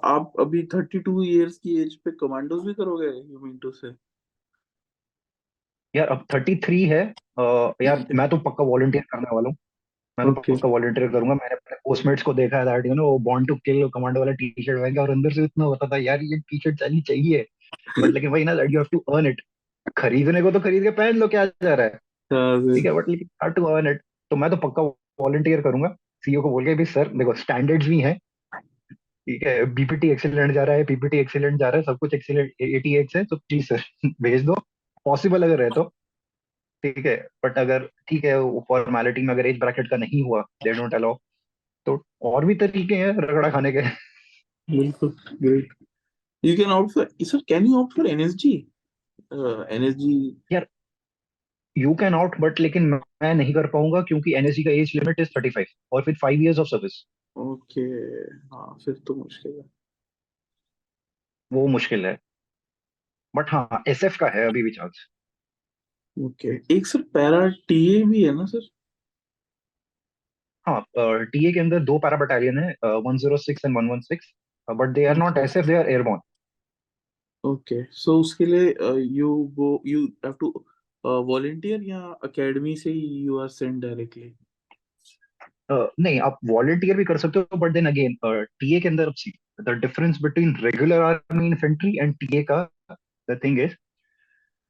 आप अभी 32 ईयर्स की एज पे कमांडोज भी करोगे, यू मीन टू से? यार अब 33 है. यार मैं तो पक्का वॉलंटियर करने वाला हूँ. मैं तो ओके. पक्का वॉलंटियर करूंगा. मैंने अपने पोस्टमेट्स को देखा है दैट यू नो वो बॉन्ड टू किल कमांडो वाला टी शर्ट पहन के, और अंदर से इतना होता था यार ये टी शर्ट चलनी चाहिए. बट लेकिन वही ना that you have to earn it. खरीदने को तो खरीद के पहन लो, क्या जा रहा है. हाँ ठीक सर. है बट लेकिन हैव टू अर्न इट. तो मैं तो पक्का वॉलंटियर करूंगा. सीईओ को बोल के भी सर देखो स्टैंडर्ड्स भी हैं. ठीक है बीपीटी एक्सीलेंट जा रहा है, पीपीटी एक्सीलेंट जा रहा है, सब कुछ एक्सीलेंट 88 है, तो प्लीज सर भेज दो. पॉसिबल अगर है तो. ठीक है बट अगर ठीक है फॉर्मेलिटी में अगर एज ब्रैकेट का नहीं हुआ दे डोंट अलाउ, तो और भी तरीके हैं रगड़ा खाने के. बिल्कुल. Great. You can opt for, sir can you opt for NSG? NSG. यार यू कैन आउट बट लेकिन मैं नहीं कर पाऊंगा क्योंकि एनएससी का एज लिमिट इज 35 और फिर 5 years ऑफ सर्विस. ओके. हाँ फिर तो मुश्किल है. वो मुश्किल है. बट हाँ एसएफ का है अभी भी चांस. ओके. एक सर पैरा टीए भी है ना सर? हाँ टीए के अंदर दो पैरा बटालियन है, 106 and 116. But they are not okay. SF, they are airborne. Okay. So उसके लिए यू हैव टू वॉलंटियर या एकेडमी से यू आर सेंट डायरेक्टली? नहीं आप वॉलंटियर भी कर सकते हो बट देन अगेन टीए के अंदर the difference between regular army infantry and TA का द थिंग इज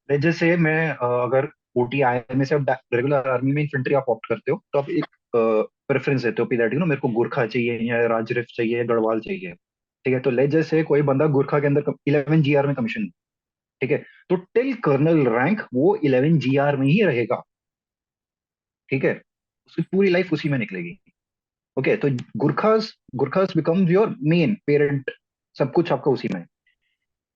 जैसे मैं अगर ओटीआईएमए से रेगुलर आर्मी में इन्फेंट्री आप ऑप्ट करते हो तो आप एक प्रेफरेंस देते हो कि दैट यू नो मेरे को गुरखा चाहिए या राजरिफ चाहिए या गढ़वाल चाहिए. ठीक है तो ले जैसे कोई बंदा गुरखा के अंदर 11 GR में कमीशन. ठीक है तो टिल कर्नल रैंक वो 11 GR में ही रहेगा. ठीक है उसकी पूरी लाइफ उसी में निकलेगी. ओके तो गुरखास गुरखास बिकम्स योर मेन पेरेंट. सब कुछ आपका उसी में है.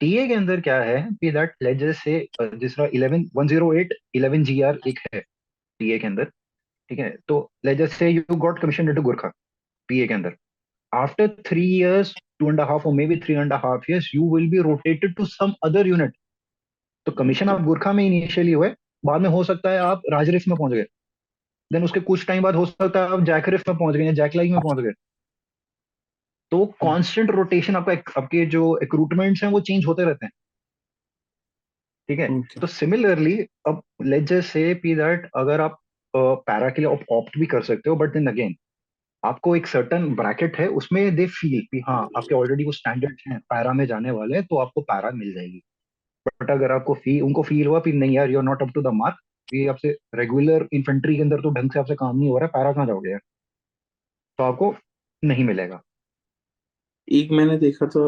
टीए के अंदर क्या है कि दैट लेजेस से जिस तरह 11 108 11 GR एक है टीए के अंदर. ठीक है तो लेजेस से you got commission into Gurkha TA के अंदर. After 3 years 2.5 or maybe 3.5 years you will be rotated to some other unit. तो कमीशन ओके. आप गुरखा में इनिशियली हुए, बाद में हो सकता है आप राजरिफ में पहुंच गए, देन उसके कुछ टाइम बाद हो सकता है आप जैकरिफ में पहुंच गए या जैकलाई में पहुंच गए. तो कांस्टेंट रोटेशन आपका आपके जो रिक्रूटमेंट्स हैं वो चेंज होते रहते हैं. ठीक है ओके. तो सिमिलरली अब let's just say P that अगर आप पैरा के लिए ऑप्ट भी कर सकते हो बट देन अगेन आपको एक सर्टन ब्रैकेट है उसमें दे फील कि हाँ आपके ऑलरेडी वो स्टैंडर्ड्स हैं पैरा में जाने वाले हैं तो आपको पैरा मिल जाएगी. बट अगर आपको उनको फील हुआ कि नहीं यार you are not up to the mark, ये आपसे रेगुलर इन्फेंट्री के अंदर तो ढंग से आपसे काम नहीं हो रहा है, पैरा कहाँ जाओगे यार, तो आपको नहीं मिलेगा. एक मैंने देखा था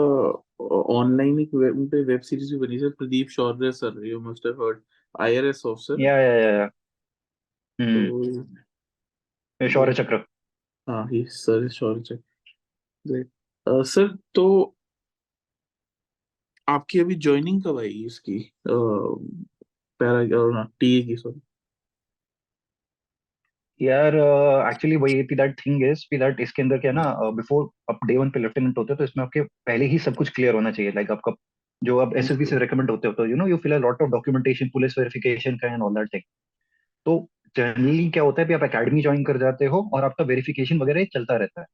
ऑनलाइन, एक उन पे वेब सीरीज भी बनी sir, Pradeep Shaurya sir, you must have heard, IRS officer. या तो हम्म. ये वो, शौर्य चक्र. हाँ ही सर शौर्य सर. ग्रेट. सर तो आपकी अभी ज्वाइनिंग कब आएगी इसकी, पैरा और टीए की, सॉरी? यार एक्चुअली वही थी दैट थिंग इज कि दैट इसके अंदर क्या है ना, बिफोर आप डे वन पे लेफ्टिनेंट होते हो तो इसमें आपके पहले ही सब कुछ क्लियर होना चाहिए. लाइक आपका जो आप एसएसबी से रिकमेंड होते हो तो you know you fill a lot of documentation police verification का एंड ऑल दैट थिंग. तो जनरली क्या होता है कि आप एकेडमी ज्वाइन कर जाते हो और आपका वेरिफिकेशन वगैरह चलता रहता है.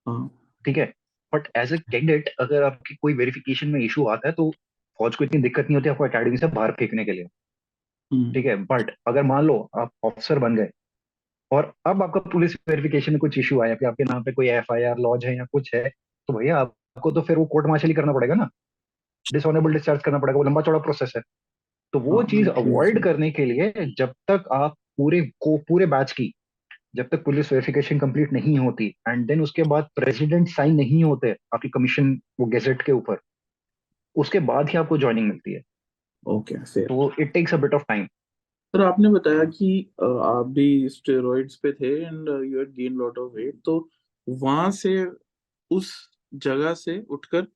हाँ. ठीक है बट एज ए कैंडिडेट अगर आपकी कोई वेरिफिकेशन में इशू आता है तो फौज को इतनी दिक्कत नहीं होती आपको एकेडमी से बाहर फेंकने के लिए. हम्म. ठीक है बट अगर मान लो आप ऑफिसर बन गए और अब आपका पुलिस वेरिफिकेशन में कुछ इशू आया कि आपके नाम पे कोई एफआईआर लॉज है या कुछ है, तो भैया आपको तो फिर वो कोर्ट मार्शल ही करना पड़ेगा ना, डिसऑनरेबल डिस्चार्ज करना पड़ेगा, वो लंबा चौड़ा प्रोसेस है. तो वो हाँ चीज ठीक अवॉइड है. करने के लिए जब तक आप पूरे बैच की जब तक पुलिस वेरिफिकेशन कंप्लीट नहीं होती एंड देन उसके बाद प्रेसिडेंट साइन नहीं होते आपकी कमीशन वो गेजेट के ऊपर, उसके बाद ही आपको ज्वाइनिंग मिलती है. ओके फिर. तो it takes a bit of time. Sir आपने बताया कि आप भी स्टेरॉइड्स पे थे and you had gain lot of weight, तो वहां से, उस जगह से उठकर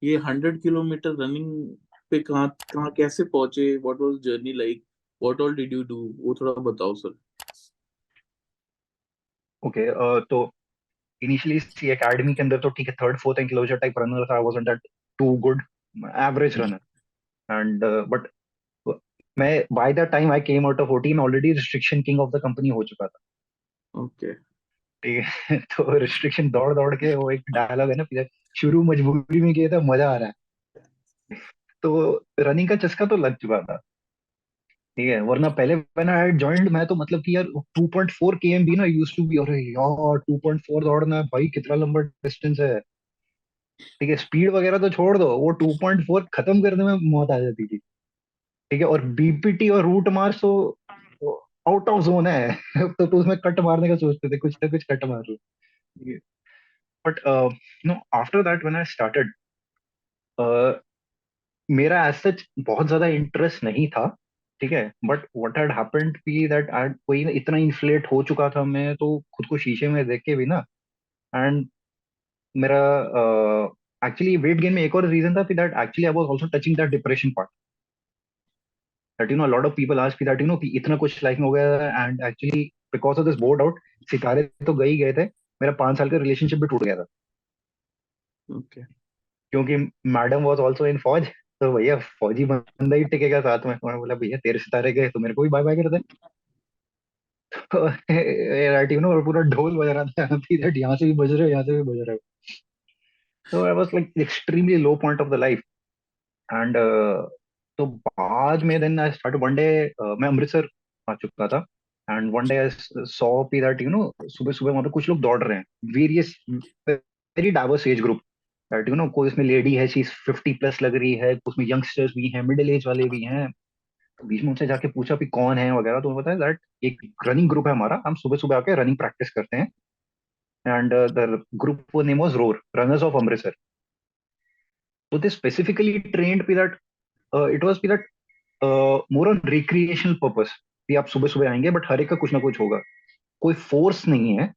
ये 100 किलोमीटर रनिंग पे कहाँ कहाँ कैसे पहुंचे, what was journey like, what all did you do, वो थोड़ा बताओ सर. ओके तो इनिशियली सी एकेडमी के अंदर तो ठीक है third fourth enclosure type runner था, I wasn't that too good, average runner. And but मैं by the time I came out of OT मैं already restriction king of the company हो चुका था। ओके। ठीक है तो रिस्ट्रिक्शन दौड़ दौड़ के वो एक डायलॉग है ना कि शुरू मजबूरी में किया था मजा आ रहा है। तो रनिंग का चस्का तो लग चुका था। ठीक है, वरना पहले व्हेन आई हैड जॉइंड मैं तो मतलब कि यार 2.4 km भी ना यूज्ड टू बी, अरे यार 2.4 दौड़ना है भाई, कितना लंबा डिस्टेंस है। ठीक है, स्पीड वगैरह तो छोड़ दो, वो 2.4 खत्म करने में मौत आ जाती थी। ठीक है, और बीपीटी और रूट मार्च तो आउट ऑफ जोन है तो उसमें कट मारने का सोचते थे, कुछ ना कुछ कट मार लो। But no after that when I started, मेरा एज सच बहुत ज्यादा इंटरेस्ट नहीं था। ठीक है, but what had happened be that I कोई इतना इन्फ्लेट हो चुका था मैं तो खुद को शीशे में देख के भी ना। एंड मेरा एक्चुअली वेट गेन में एक और रीजन था कि that actually I was also touching that depression part, that you know lot of people ask that you know कि इतना कुछ लाइफ में हो गया, and actually because of this board out सितारे तो गए ही गए थे, मेरा 5 साल का रिलेशनशिप भी टूट गया था। ओके। क्योंकि मैडम वॉज ऑल्सो इन फौज, तो भैया फौजी बंदा ही टिकेगा साथ में। मैं बोला भैया तेरे सितारे गए तो मेरे को भी बाय बाय कर दे। राइट, यू नो, और पूरा ढोल बज रहा था कि यहाँ से भी बज रहे हो, यहाँ से भी बज रहे हो। तो I was like extremely low point of the life. And तो बाद में then I start one day, मैं अमृतसर आ चुका था। And one day I saw पी दैट यू नो सुबह सुबह वहां पे कुछ लोग दौड़ रहे हैं, various very diverse age group, that you know कोई उसमें लेडी है, शी 50+ लग रही है, उसमें यंगस्टर्स भी हैं, मिडिल एज वाले भी हैं। तो बीच में उनसे जाके पूछा भी कौन है वगैरह, तो बताया दैट एक रनिंग ग्रुप है हमारा, हम सुबह सुबह आके रनिंग प्रैक्टिस करते हैं। And the group name was roar, runners of Amritsar. तो दे स्पेसिफिकली ट्रेन्ड पी दैट, इट वाज पी that more on recreational purpose, कि आप सुबह सुबह आएंगे बट हर एक का कुछ ना कुछ होगा, कोई फोर्स नहीं है।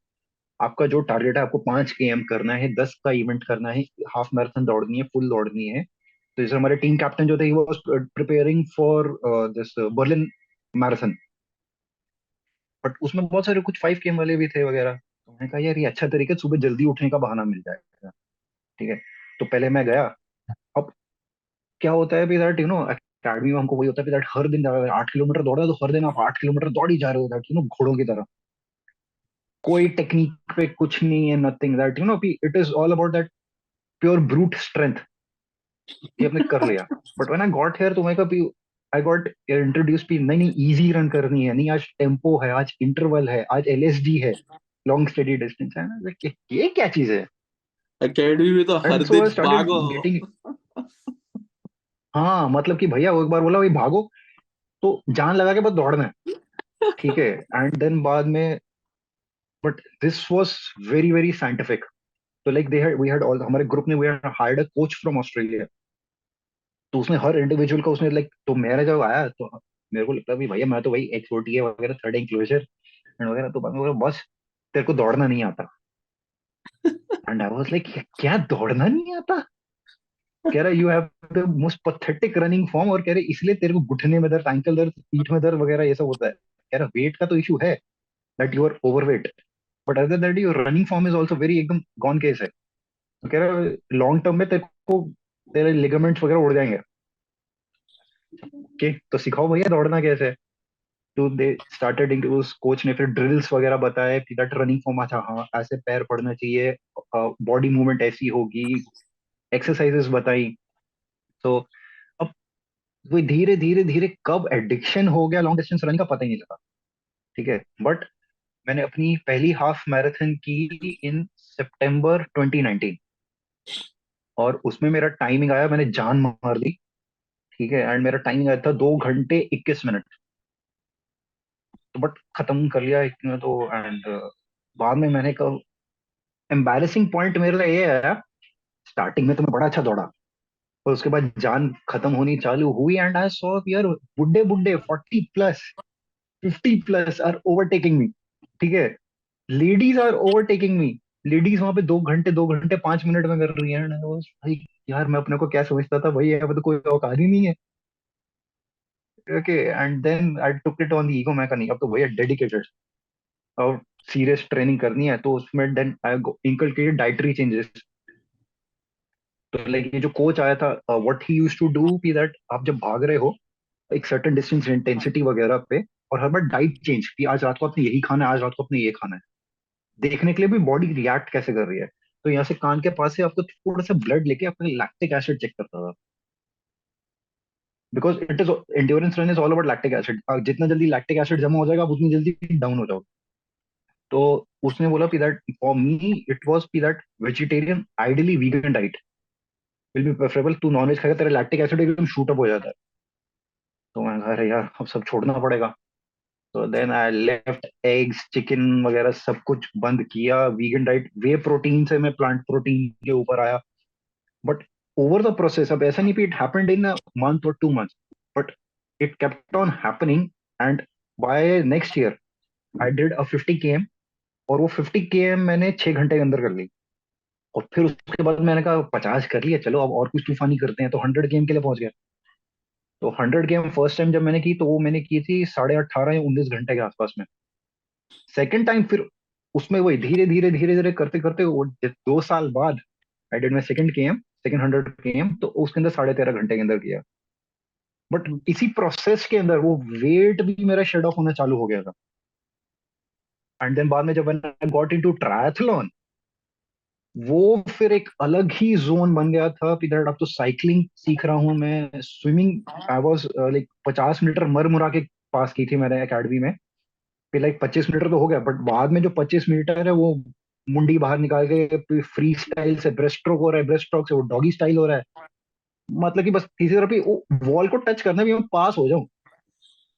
आपका जो टारगेट है, आपको 5 km करना है, 10 का इवेंट करना है, हाफ मैराथन दौड़नी है, फुल दौड़नी है। तो जैसे हमारे टीम कैप्टन जो थे, he was preparing for this Berlin marathon, but उसमें बहुत सारे कुछ 5 km वाले भी थे वगैरह। तो मैंने कहा यार ये अच्छा तरीका है, सुबह जल्दी उठने का बहाना मिल जाएगा। ठीक है, तो पहले मैं गया। अब क्या होता है दैट यू नो अकेडमी में हमको वही होता है दैट हर दिन 8 किलोमीटर दौड़ा है, तो हर दिन आप 8 किलोमीटर दौड़ ही जा रहे हो, दैट यू नो घोड़ों की तरह। कोई टेक्निक पे कुछ नहीं है, nothing, that you no it is all about that pure brute strength, ये आपने कर लिया। But when I got here तो मैं कहा आई गॉट इंट्रोड्यूस भी, नहीं नहीं इजी रन करनी है, नहीं आज टेम्पो है, आज इंटरवल है, आज एलएसडी है, लॉन्ग स्टेडी डिस्टेंस है ना, ये क्या चीज है। एकेडमी में तो हर एंड सो दिन आई स्टार्टेड भागो। गेटिंग, हाँ मतलब कि भैया वो एक बार बोला भाई भागो, तो जान लगा के बस दौड़ना है। ठीक है, एंड देन बाद में, but this was very very scientific. तो like they had we had all, हमारे ग्रुप ने we had hired a coach from Australia. तो उसने हर इंडिविजुअल का उसने लाइक, तो मेरा जब आया तो मेरे को लगता भी भैया मैं तो वही X40 है वगैरह, थर्ड इंक्लोजर एंड वगैरह, तो मैं बोला, बस तेरे को दौड़ना नहीं आता। एंड आई वाज लाइक क्या दौड़ना नहीं आता। कह रहा you have the most pathetic running form, और कह रहे इसलिए तेरे को घुटने में दर्द, एंकल दर्द, पीठ में दर्द वगैरह ये सब होता है। कह रहा वेट का तो इशू है, that you are overweight, but other that your running form is also very एकदम गॉन केस है। तो कह रहा लॉन्ग टर्म में तेरे को तेरे लिगामेंट्स वगैरह उड़ जाएंगे। ओके, तो सिखाओ भैया दौड़ना कैसे है। तो दे स्टार्टेड, उस कोच ने फिर ड्रिल्स वगैरह बताए कि दैट रनिंग फॉर्म, अच्छा हाँ ऐसे पैर पड़ना चाहिए, बॉडी मूवमेंट ऐसी होगी, एक्सरसाइजेस बताई। तो अब वो धीरे धीरे धीरे कब एडिक्शन हो गया लॉन्ग डिस्टेंस रनिंग का पता ही नहीं लगा। ठीक है, बट मैंने अपनी पहली हाफ मैराथन की इन सितंबर 2019, और उसमें मेरा टाइमिंग आया, मैंने जान मार दी। ठीक है, एंड मेरा टाइमिंग आया था 2 घंटे 21 मिनट। तो बट खत्म कर लिया इसमें तो। एंड बाद में मैंने कहा, एम्बैरेसिंग पॉइंट मेरे लिए ये आया, स्टार्टिंग में तो मैं बड़ा अच्छा दौड़ा, और उसके बाद जान खत्म होनी चालू हुई, एंड आई सॉ यार बुड्ढे बुड्ढे 40+, 50+ आर ओवरटेकिंग मी। ठीक है, ladies are overtaking me. Ladies वहां पे 2 घंटे 5 मिनट में कर रही है। And I was like, यार मैं अपने को क्या समझता था भाई, यहाँ पे तो कोई औकात ही नहीं है। Okay, and then I took it on the ego, मैं कहा नहीं अब तो भैया डेडिकेटेड और सीरियस ट्रेनिंग करनी है, तो उसमें then I inculcated dietary changes. तो लाइक ये जो कोच आया था, what he used to do कि दैट आप जब भाग रहे हो एक सर्टेन डिस्टेंस इंटेंसिटी वगैरह पे, और हर बार डाइट चेंज कि आज रात को आपने यही खाना है, आज रात को आपने ये खाना है, देखने के लिए भी बॉडी रिएक्ट कैसे कर रही है। तो यहाँ से कान के पास से आपको थोड़ा सा ब्लड लेके अपने लैक्टिक एसिड चेक करता था, because it is endurance run is all about lactic acid. जितना जल्दी लैक्टिक एसिड जमा हो जाएगा आप उतनी जल्दी डाउन हो जाओगे। तो उसने बोला कि that for me it was कि that vegetarian ideally vegan diet will be preferable. तू नॉनवेज खाएगा तेरा लैक्टिक एसिड एकदम शूट अप हो जाता है। तो मैं कहा अरे यार अब सब छोड़ना पड़ेगा। तो then I left eggs chicken वगैरह सब कुछ बंद किया, वीगन डाइट, वे प्रोटीन से मैं प्लांट प्रोटीन के ऊपर आया। बट ओवर द प्रोसेस, अब ऐसा नहीं कि it happened in a month और 2 months, but it kept on happening. And by next year I did a 50 km, और वो 50 km मैंने 6 घंटे के अंदर कर ली। और फिर उसके बाद मैंने कहा 50 कर लिया, चलो अब और कुछ तूफानी करते हैं, तो 100 km के लिए पहुंच गया। तो 100 km फर्स्ट टाइम जब मैंने की तो वो मैंने की थी 18.5 या 19 घंटे के आसपास में। सेकेंड टाइम फिर उसमें वही धीरे धीरे धीरे धीरे करते करते वो 2 साल बाद I did my second 100 km, तो उसके अंदर 13.5 घंटे के अंदर किया। बट इसी प्रोसेस के अंदर वो वेट भी मेरा शेड ऑफ होना चालू हो गया था। एंड देन बाद में जब मैंने गॉट इनटू ट्रायथलॉन, वो फिर एक अलग ही जोन बन गया था कि दैट अब तो साइकिलिंग सीख रहा हूँ मैं, swimming I was like 50 meter मरमुरा के पास की थी मैंने एकेडमी में। फिर लाइक 25 मीटर तो हो गया, बट बाद में जो 25 मीटर है वो मुंडी बाहर निकाल के फ्री स्टाइल से ब्रेस्ट स्ट्रोक हो रहा है, ब्रेस्ट स्ट्रोक से वो डॉगी स्टाइल हो रहा है। मतलब कि बस तीसरी तरफ ही वॉल को टच करना भी मैं पास हो जाऊं।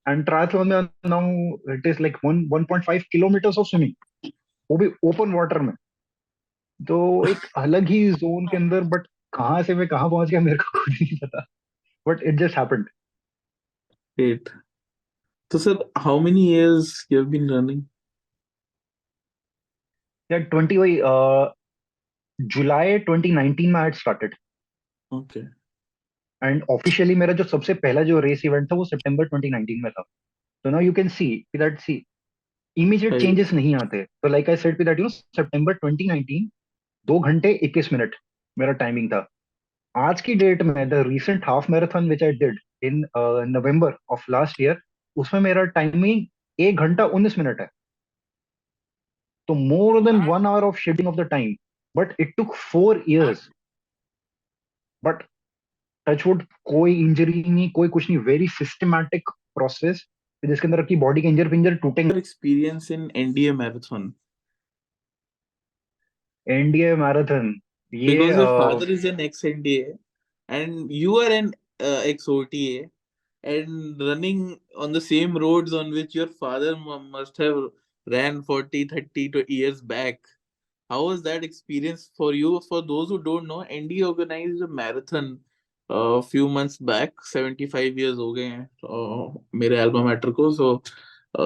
एंड ट्रायथलॉन में now it is like 1.5 kilometre of swimming, वो भी ओपन वाटर में। तो एक अलग ही जोन के अंदर, बट कहाँ से मैं कहाँ पहुंच गया मेरे को खुद नहीं पता, but it just happened. Great. So, sir, how many years you have been running? या 20 वही जुलाई 2019 में I started. Okay. And officially मेरा जो सबसे पहला जो रेस इवेंट था वो सितंबर 2019 में था। तो now you can see that, see immediate I, changes नहीं आते। तो लाइक आई सेड दैट सितंबर 2019 2 घंटे 21 मिनट मेरा टाइमिंग था। आज की डेट में the recent half marathon which I did in November of last year, उसमें मेरा टाइमिंग 1 घंटा 19 मिनट है। तो more than 1 hour of shedding of the time, but it took 4 years। But touchwood कोई इंजरी नहीं, कोई कुछ नहीं, वेरी सिस्टमैटिक प्रोसेस जिसके अंदर आपकी बॉडी के इंजर पिंजर टूटेंगे। your experience in NDA marathon, NDA marathon, ये because your father is an ex-NDA and you are an ex-OTA and running on the same roads on which your father must have ran 40-30 years back. How was that experience for you? For those who don't know, NDA organized a marathon a few months back. 75 years हो गए हैं मेरे alma mater को. So,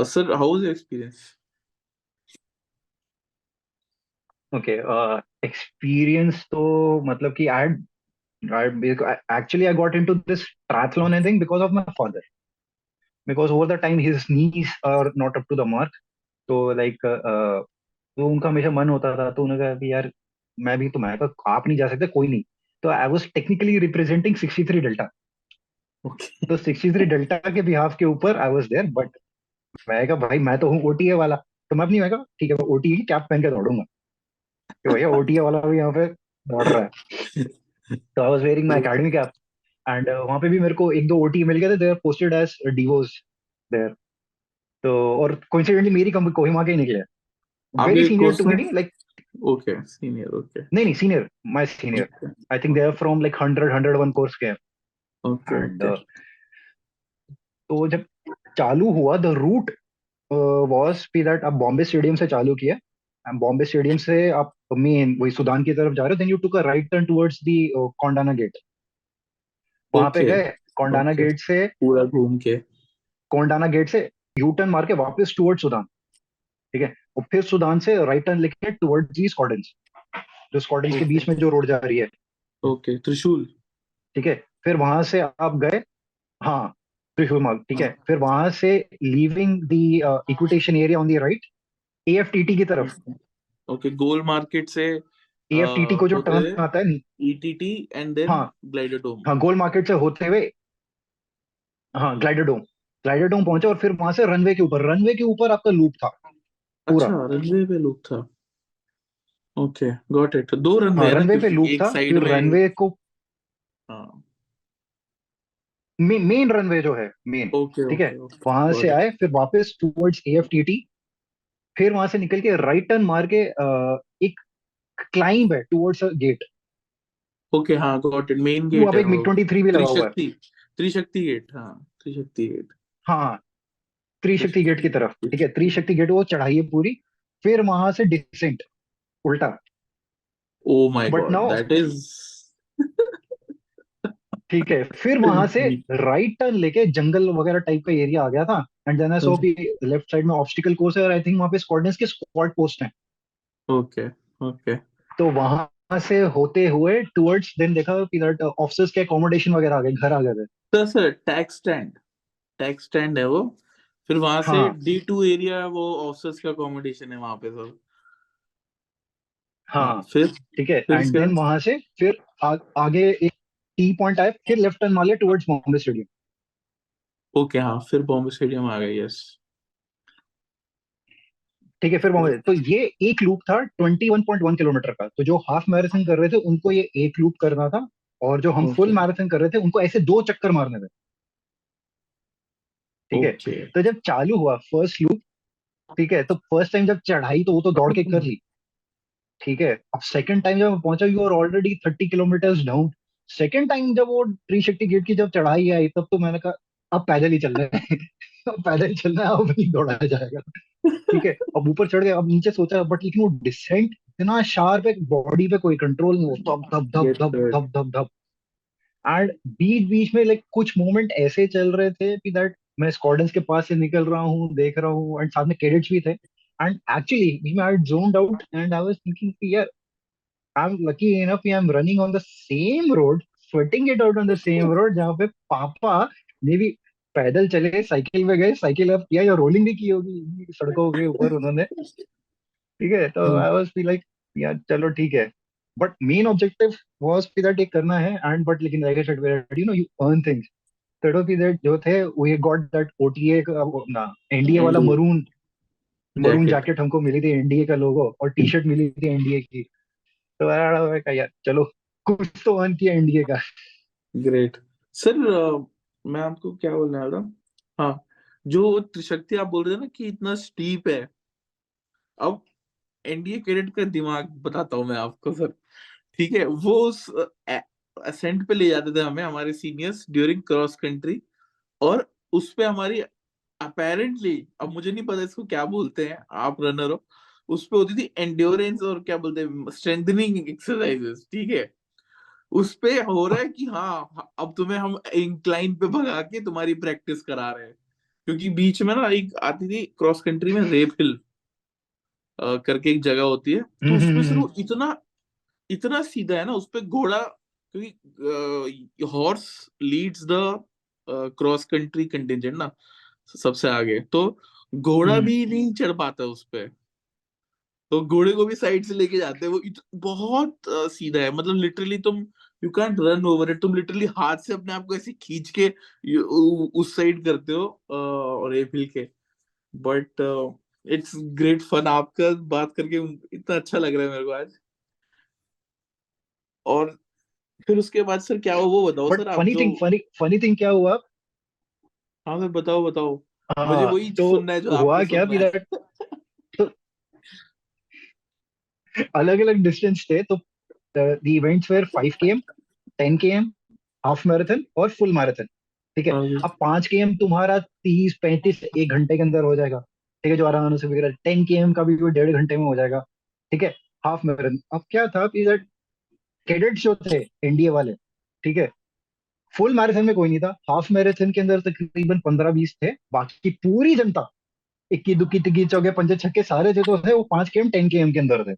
sir, how was your experience? Okay experience तो मतलब कि actually I got into this triathlon I think because of my father, because over the time his knees are not up to the mark. तो like तो उनका हमेशा मन होता था, तो उन्होंने कहा कि यार मैं भी, तो मैं कहा आप नहीं जा सकते कोई नहीं। तो I was technically representing 63 delta. Okay. तो 63 डेल्टा के बिहाफ के ऊपर आई वाज देयर। बट मैं कहा भाई मैं तो हूँ ओटीए वाला, तो मैं अपनी, मैं कहा ठीक है मैं ओटीए की कैप पहन के दौड़ूंगा कि भैया ओटीए वाला भी यहाँ पे दौड़ रहा है। तो I was wearing my academy cap. And वहां पे भी मेरे को एक दो ओटी मिल गए थे, दे आर पोस्टेड एज डीवोस देयर। तो और कोइंसिडेंटली मेरी कंपनी कोहिमा के ही निकले, वेरी आपके सीनियर कोर्स टू में? Me, like Okay, senior. Okay. नहीं नहीं senior, my senior. Okay. I think they are from like 100 101 course के। Okay. And Okay. तो जब चालू हुआ द रूट वॉज पी दैट आप बॉम्बे स्टेडियम से चालू किया, बॉम्बे स्टेडियम से आप मेन वही सुदान की तरफ जा रहे हो, then you took a right turn towards the Kondana gate. वहां पे Okay. गए कोंडाना Okay. गेट से, पूरा घूम के. कोंडाना गेट से यू टर्न मार के वापस टुवर्ड्स सुदान, ठीक है। और फिर सुदान से राइट टर्न लेके टुवर्ड्स दी स्कॉर्डन्स, जो स्कॉर्डन्स के Okay. बीच में जो रोड जा रही है, Okay. त्रिशूल. ठीक है। फिर वहां से आप गए, हाँ त्रिशूल मार्ग, ठीक है। फिर वहां से leaving the equitation area on the right AFTT की तरफ। Okay. गोल मार्केट से AFTT को जो होते टर्न हुए आता है, ETT एंड देन हाँ ग्लाइडोडोम। हाँ, गोल मार्केट से होते हुए, हाँ ग्लाइडोडोम, ग्लाइडोडोम पहुंचे और फिर वहां से रनवे के ऊपर आपका लूप था पूरा। अच्छा, रनवे पे लूप था। Okay, got it. दो रनवे हाँ है ना, रनवे पे क्योंकि लूप एक था, साइड फिर में। रनवे को हाँ। मेन रनवे जो है मेन, ओके ठीक है, ओके ओके, वहां से गॉट इट। आए फिर वापस टूवर्ड्स AFTT, फिर वहां से निकल के राइट टर्न मार के एक क्लाइंब है टूवर्ड्स गेट, ओके, हाँ, गॉट इट। मेन वहां गेट पे है एक वो। मिग 23 भी लगा हुआ है। त्रिशक्ति, त्रिशक्ति गेट, हाँ। त्रिशक्ति गेट। हाँ त्रिशक्ति गेट की तरफ, ठीक है, त्रिशक्ति। त्रिशक्ति गेट वो चढ़ाई है पूरी, फिर वहां से डिसेंट उल्टा। Oh my but God, now, that is ठीक है, फिर वहां से राइट टर्न लेके जंगल वगैरह टाइप का एरिया आ गया था, एंड देन आई सॉ कि लेफ्ट साइड में ऑब्स्टिकल कोर्स है और आई थिंक वहां पे स्क्वाड्रंस के स्क्वाड पोस्ट हैं। Okay okay. तो वहां से होते हुए टुवर्ड्स देन देखा कि दैट ऑफिसर्स के अकोमोडेशन वगैरह आ गए, घर आ गए थे। तो sir, tax stand, tax stand है वो। फिर वहां से हाँ D2 एरिया, वो ऑफिसर्स का अकोमोडेशन है वहां पे सर। हाँ, हाँ, फिर ठीक है, फिर एंड उसके देन बाद। वहां से फिर आगे एक टी पॉइंट आए, फिर लेफ्ट टर्न मार लिया टुवर्ड्स बॉम्बे स्टेडियम। ओके, हाँ, फिर बॉम्बे स्टेडियम आ गई, यस। ठीक है, फिर बॉम्बे, तो ये एक लूप था 21.1 किलोमीटर का, तो जो हाफ मैराथन कर रहे थे उनको ये एक लूप करना था, और जो हम फुल ओके मैराथन कर रहे थे उनको ऐसे दो चक्कर मारने थे। ठीक है, ओके। तो जब चालू हुआ फर्स्ट लूप, ठीक है, तो फर्स्ट टाइम जब चढ़ाई तो वो तो दौड़ के कर ली, ठीक है, अब सेकंड टाइम जब मैं पहुंचा, you are already 30 kilometres down. Second time जब वो त्रिशक्ति गेट की जब चढ़ाई आई, तब तो मैंने कहा अब पैदल ही चल रहे हैं अब पैदल ही चलना है, अब नहीं दौड़ाया जाएगा। ठीक है, अब ऊपर चढ़ गए, अब नीचे सोचा, बट लेकिन वो डिसेंट इतना शार्प है, बॉडी पे कोई कंट्रोल नहीं, हो धप धप धप गेट धप इट। धप धप धप। एंड बीच बीच में लाइक कुछ मोमेंट ऐसे चल रहे थे कि दैट मैं स्क्वाड्रंस के पास से निकल रहा हूँ, देख रहा हूँ, एंड साथ में कैडेट्स भी थे, and actually I zoned out and I was thinking कि यार, I'm lucky enough कि I'm running on the same road, sweating it out on the same road, जहाँ पे पापा ने भी पैदल चले, साइकिल में गए, साइकिल अप किया, या रोलिंग भी की होगी सड़कों के ऊपर उन्होंने। ठीक है, तो आई वाज फील लाइक यार चलो ठीक है, बट मेन ऑब्जेक्टिव वाज कि दैट ये करना है, एंड बट लेकिन like I said, you know, you earn things, that कि दैट जो थे वी गॉट दैट OTA का ना, एनडीए वाला Andy maroon, maroon jacket. Jacket हमको मिली थी एनडीए का लोगो, और टी शर्ट मिली थी एनडीए की। तो यार मैं कहा यार चलो, कुछ तो अर्न किया एनडीए का। ग्रेट। सर, मैं आपको क्या बोलने वाला था? हाँ, जो त्रिशक्ति आप बोल रहे थे ना कि इतना स्टीप है, अब एनडीए कैडेट का दिमाग बताता हूँ मैं आपको सर। ठीक है, वो उस असेंट पे ले जाते थे हमें हमारे सीनियर्स ड्यूरिंग क्रॉस कंट्री, और उस पे हमारी अपेरेंटली, अब मुझे नहीं पता इसको क्या बोलते हैं, आप रनर हो, उस पे होती थी एंड्योरेंस और क्या बोलते हैं, स्ट्रेंथनिंग एक्सरसाइजेस। ठीक है, उस पे हो रहा है कि हाँ, अब तुम्हें हम इंक्लाइन पे भगा के तुम्हारी प्रैक्टिस करा रहे हैं, क्योंकि बीच में ना एक आती थी क्रॉस कंट्री में रेप हिल करके एक जगह होती है, तो उसमें सर हम्म। वो इतना इतना सीधा है ना, उस पे घोड़ा, क्योंकि horse leads the cross country contingent ना, सबसे आगे, तो घोड़ा हम्म। भी नहीं चढ़ पाता उस पे, तो घोड़े को भी साइड से लेके जाते हैं। वो बहुत सीधा है, मतलब लिटरली तुम, you can't run over it, तुम लिटरली हाथ से अपने आप को ऐसे खींच के उस साइड करते हो, और ये हिल के, बट इट्स ग्रेट फन। आपका बात करके इतना अच्छा लग रहा है मेरे को आज। और फिर उसके बाद सर क्या हुआ, वो बताओ बट सर, आप फनी जो। थिंग, फनी थिंग क्या हुआ, हाँ सर, बताओ बताओ, मुझे हाँ वही तो सुनना है जो आपको हुआ क्या सुनना भी है। दैट, तो अलग अलग डिस्टेंस थे, तो the events were 5 km, 10 km, half marathon और फुल मैराथन। ठीक है, हाँ जी। अब 5 km तुम्हारा 30 35 1 घंटे के अंदर हो जाएगा, ठीक है, जो आराम से वगैरह 10 km का भी वो 1.5 घंटे में हो जाएगा। ठीक है, हाफ मैराथन अब क्या था कि कैडेट्स जो थे एनडीए वाले, ठीक है, फुल मैराथन में कोई नहीं था, हाफ मैराथन के अंदर तकरीबन 15 20 थे, बाकी पूरी जनता इक्की दुक्की तिक्की चौके पंजे छक्के सारे थे, तो थे वो 5 km 10 km के अंदर थे।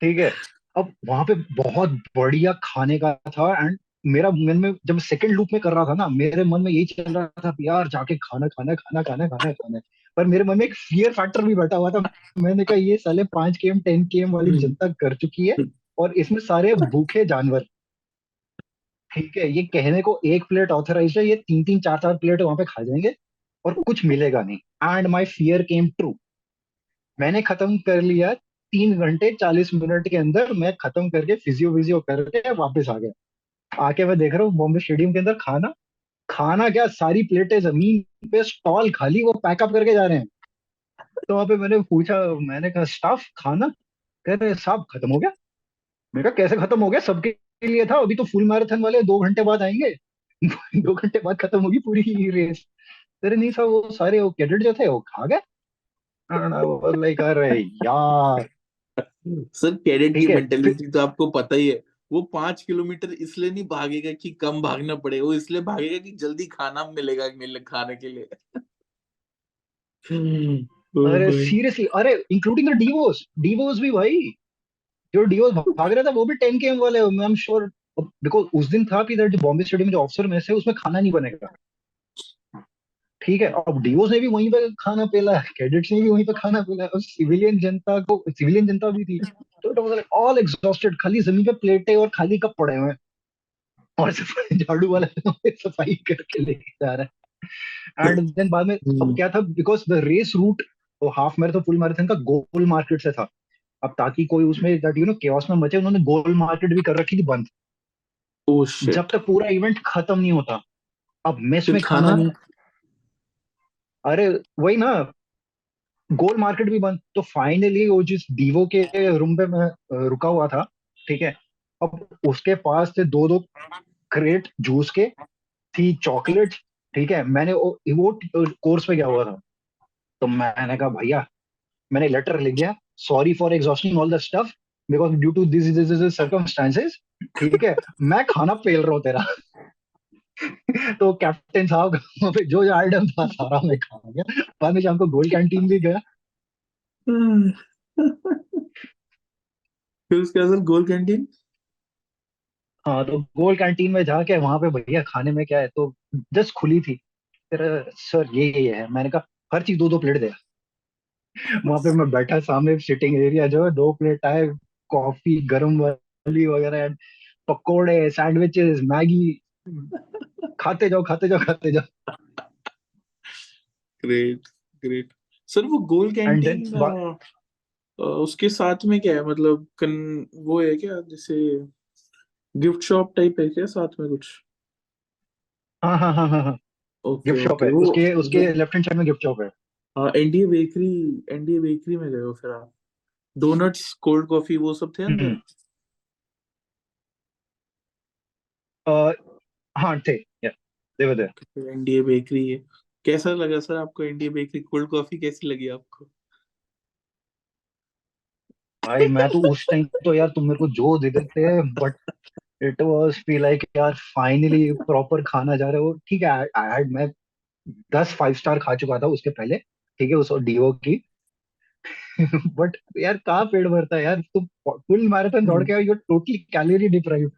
ठीक है, अब वहां पे बहुत बढ़िया खाने का था, एंड मेरा मन में जब सेकंड लूप में कर रहा था ना, मेरे मन में यही चल रहा था कि यार जाके खाना खाना खाना खाना खाना खाना है। पर मेरे मन में एक फियर फैक्टर भी बैठा हुआ था। मैंने कहा ये साले 5 km 10 km वाली जनता कर चुकी है, और इसमें सारे भूखे जानवर। ठीक है, ये कहने को एक प्लेट ऑथराइज है, ये 3 3 4 4 प्लेट वहां पे खा जाएंगे और कुछ मिलेगा नहीं। And my fear came true. मैंने खत्म कर लिया 3 घंटे 40 मिनट के अंदर। मैं खत्म करके फिजियो विजियो करके वापस आ गया। आके मैं देख रहा हूँ बॉम्बे स्टेडियम के अंदर खाना, खाना क्या, सारी प्लेटें जमीन पे, स्टॉल खाली, वो पैकअप करके जा रहे हैं। तो वहां पे मैंने पूछा, मैंने कहा स्टाफ खाना, कह रहे साहब खत्म हो गया। मैंने कहा कैसे खत्म हो गया, सबके लिए था, अभी तो फुल मैराथन वाले 2 घंटे बाद आएंगे। 2 घंटे बाद खत्म होगी पूरी रेस। अरे नहीं साहब, वो सारे वो कैडेट जो थे वो खा गए। लाइक अरे यार। सर कैडेट की ठीक है फिर। मेंटेलिटी तो आपको पता ही है। वो 5 किलोमीटर इसलिए नहीं भागेगा कि कम भागना पड़े, वो इसलिए भागेगा कि जल्दी खाना मिलेगा, मिले खाने के लिए। ओ अरे भाई। सीरियसली, अरे इंक्लूडिंग द डीवोस, डीवोस भी भाई। जो डीवोस भाग रहा था वो भी 10 km वाले, आई एम श्योर। बिकॉज उस दिन था कि जो बॉम्बे स्टेडियम में जो ऑफिसर में से उसमें खाना नहीं बनेगा। ठीक है, अब डीओस ने भी वहीं पे खाना पेला, कैडेट्स ने भी वहीं पे खाना पेला, और सिविलियन जनता को, सिविलियन जनता भी थी। तो इट वाज ऑल एग्जॉस्टेड, खाली जमीन पे प्लेटें और खाली कप पड़े हुए हैं। और सफाई झाड़ू वाला सफाई करके लेके जा रहा है। एंड देन बाद में अब हम्म। क्या था, बिकॉज द रेस रूट वो हाफ मैराथन फुल मैराथन का गोल मार्केट से था। अब ताकि कोई उसमें दैट केओस में मचे, उन्होंने गोल मार्केट भी कर रखी थी बंद, ओ जब शिट। तक पूरा इवेंट खत्म नहीं होता। अब मेस फिर में खाना खाना। नहीं। अरे वही ना, गोल मार्केट भी बंद। तो फाइनली वो जिस डीवो के रूम पे मैं रुका हुआ था, ठीक है, अब उसके पास थे दो दो क्रेट जूस के, थी चॉकलेट। ठीक है, मैंने वो कोर्स पे गया हुआ था। तो मैंने कहा भैया, मैंने लेटर लिख दिया, sorry for exhausting all the stuff because due to this circumstances. ठीक है, मैं खाना पेल रहा हूँ तेरा। तो कैप्टन साहब वहाँ पे जो जो आइटम था सारा मैं खा गया। बाद में शाम को गोल्ड कैंटीन भी गया। फिर उसके बाद गोल कैंटीन। हाँ, तो गोल्ड कैंटीन में जाके वहां पे भैया खाने में क्या है, तो जस्ट खुली थी। फिर सर ये है, मैंने कहा हर चीज दो दो प्लेट दे। वहां पे मैं बैठा, सामने सिटिंग एरिया जो है, 2 प्लेट आए, कॉफी गर्म वाली वगैरह, पकोड़े, सैंडविचेस, मैगी, खाते जाओ खाते जाओ खाते जाओ। ग्रेट। ग्रेट। सर वो गोल एंड देन कैंटीन उसके साथ में क्या है, मतलब वो है क्या, जैसे गिफ्ट शॉप टाइप है क्या साथ में कुछ? हाँ हाँ हाँ हाँ हाँ, ओके गिफ्ट शॉप ओके। है, वो उसके उसके लेफ्ट हैंड साइड में गिफ्ट शॉप है। हाँ, एनडीए बेकरी। एनडीए बेकरी में गए हो फिर आप? डोनट्स, कोल्ड कॉफी, वो सब थे अंदर? हम्म, अ, हाँ थे, देवर देयर। एनडीए बेकरी है। कैसा लगा सर आपको एनडीए बेकरी? कोल्ड कॉफी कैसी लगी आपको? भाई मैं तो उस टाइम तो यार, तुम मेरे को जो दे देते, but it was feel like यार फाइनली प्रॉपर खाना जा रहा है। वो ठीक है, मैं 10 5 स्टार खा चुका था उसके पहले, ठीक है, उस डीओ की। बट यार कहाँ पेट भरता है यार, तुम फुल मैराथन दौड़ के आओ, यूर टोटली कैलोरी डिप्राइव।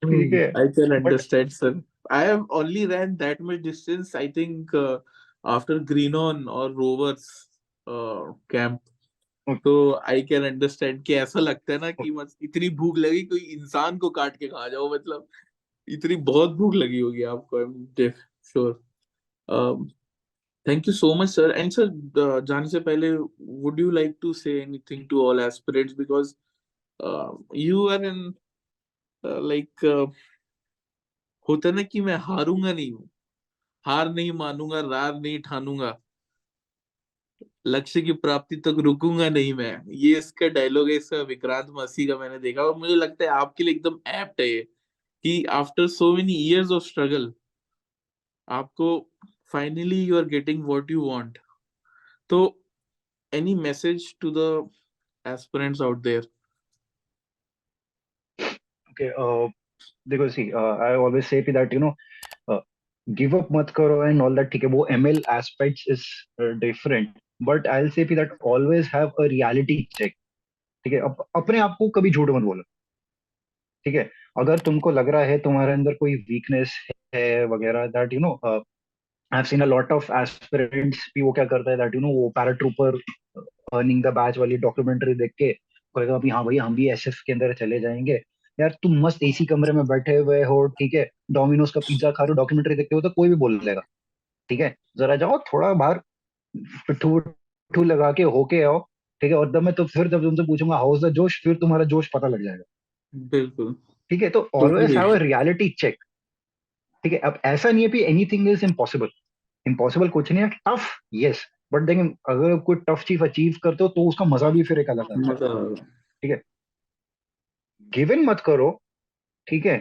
ठीक है, I can but understand, sir. I have only ran that much distance, I think, after Greenon or Rovers camp. तो आई कैन अंडरस्टैंड कि ऐसा लगता है ना कि इतनी भूख लगी कोई इंसान को काट के खा जाओ, मतलब इतनी बहुत भूख लगी होगी आपको। I am sure. Thank you so much sir. And sir, जाने से पहले would you like to say anything to all aspirants, because you are in like, होता है ना कि मैं हारूंगा नहीं हूँ, हार नहीं मानूंगा, रार नहीं ठानूंगा, लक्ष्य की प्राप्ति तक रुकूंगा नहीं मैं। ये इसका डायलॉग है, इसका विक्रांत मसीह का मैंने देखा, और मुझे लगता है आपके लिए एकदम एप्ट है ये, कि after so many years of struggle आपको finally you are getting what you want. तो any message to the aspirants out there? Okay, देखो see, I always say that give up मत करो एंड ऑल दैट। ठीक है, वो ML aspects is different, but I will say that always have a reality check. ठीक है, अपने आप को कभी झूठ मत बोलो। ठीक है, अगर तुमको लग रहा है तुम्हारे अंदर कोई वीकनेस है वगैरह, that I've seen a lot of aspirants भी वो क्या करता है that वो पैराट्रूपर अर्निंग द बैच वाली डॉक्यूमेंट्री देख के कहेगा अभी हाँ भाई हम भी एसएफ के अंदर चले जाएंगे। यार तुम मस्त एसी कमरे में बैठे हुए हो, ठीक है, डोमिनोज का पिज्जा खा रहे हो, डॉक्यूमेंट्री देखते हो तो कोई भी बोल देगा, ठीक है, जरा जाओ थोड़ा बाहर पिट्ठू पिट्ठू लगा के होके आओ, ठीक है, और तब मैं तो फिर जब तुमसे पूछूंगा हाउस द जोश, फिर तुम्हारा जोश पता लग जाएगा। बिल्कुल, ठीक है, तो always totally have a agree. Reality check. ठीक है, अब ऐसा नहीं है कि एनीथिंग इज इम्पॉसिबल, इम्पॉसिबल कुछ नहीं है, टफ यस, बट देखिए अगर कोई टफ चीज अचीव करते हो तो उसका मजा भी फिर एक अलग आता है। मजा। ठीक है, गिव इन मत करो, ठीक है,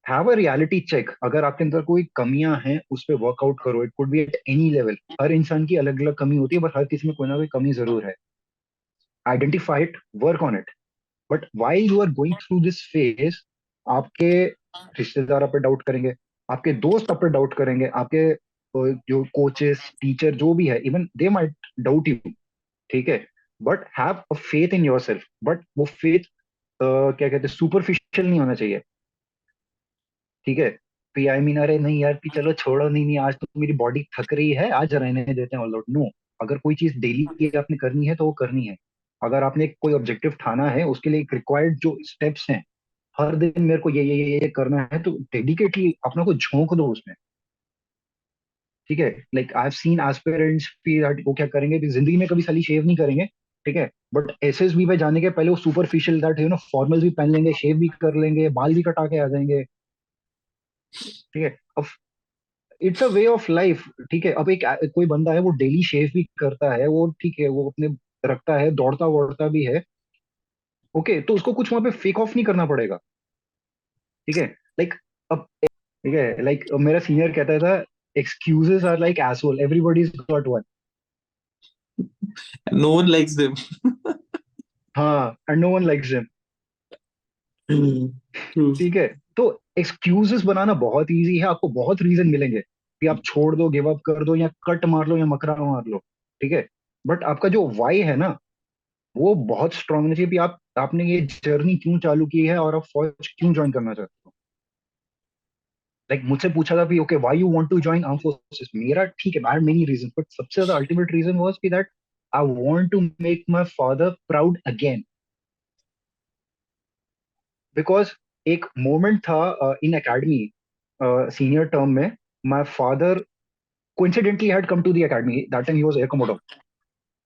हैव अ रियलिटी चेक, अगर आपके अंदर कोई कमियां हैं उस पर वर्कआउट करो, it could be at any level, हर इंसान की अलग अलग कमी होती है बट हर किसी में कोई ना कोई कमी जरूर है, identify it, work on it, but while you are going through this phase, आपके रिश्तेदार आप पे डाउट करेंगे, आपके दोस्त आप पे डाउट करेंगे, आपके जो कोचेस टीचर जो भी है even they might doubt you, ठीक है, but have a faith in your self, but वो फेथ क्या कहते हैं सुपरफिशियल नहीं होना चाहिए। ठीक है, पी आई मीन अरे नहीं यार कि चलो छोड़ो, नहीं नहीं आज तो मेरी बॉडी थक रही है आज रहने देते हैं ऑल आउट, नो, अगर कोई चीज डेली आपने करनी है तो वो करनी है, अगर आपने कोई ऑब्जेक्टिव ठाना है उसके लिए रिक्वायर्ड जो स्टेप्स हैं, हर दिन मेरे को ये करना है तो डेडिकेटली अपने को झोंक दो उसमें। ठीक है, like I have seen aspirants भी that वो क्या करेंगे कि जिंदगी में कभी साली शेव नहीं करेंगे, ठीक है, बट एसएसबी पे जाने के पहले वो सुपरफिशियल दैट फॉर्मल्स भी पहन लेंगे, शेव भी कर लेंगे, बाल भी कटा के आ जाएंगे। ठीक है, अब it's a way of life. ठीक है, अब एक कोई बंदा है वो डेली शेव भी करता है, वो ठीक है वो अपने रखता है, दौड़ता वोड़ता भी है, ओके, तो उसको कुछ वहां पे फेक ऑफ नहीं करना पड़ेगा। ठीक है, लाइक अब ठीक है, लाइक मेरा सीनियर कहता था excuses are like asshole, everybody's got one. No one likes them. हाँ, and no one likes him. True. ठीक है, तो एक्सक्यूजेस बनाना बहुत इजी है, आपको बहुत रीजन मिलेंगे कि आप छोड़ दो, गिव अप कर दो, या कट मार लो, या मकरा मार लो, ठीक है, बट आपका जो वाई है ना वो बहुत स्ट्रांग होना चाहिए कि आपने ये जर्नी क्यों चालू की है और आप फौज क्यों ज्वाइन करना चाहते हो। लाइक मुझसे पूछा था कि okay why you want to join arm forces, मेरा ठीक है I had many reason but सबसे ज्यादा अल्टीमेट रीजन वाज कि that I want to make my father proud again, because एक मोमेंट था इन एकेडमी सीनियर टर्म में, my father coincidentally had come to the academy, that time ही वाज एयर कमोडोर,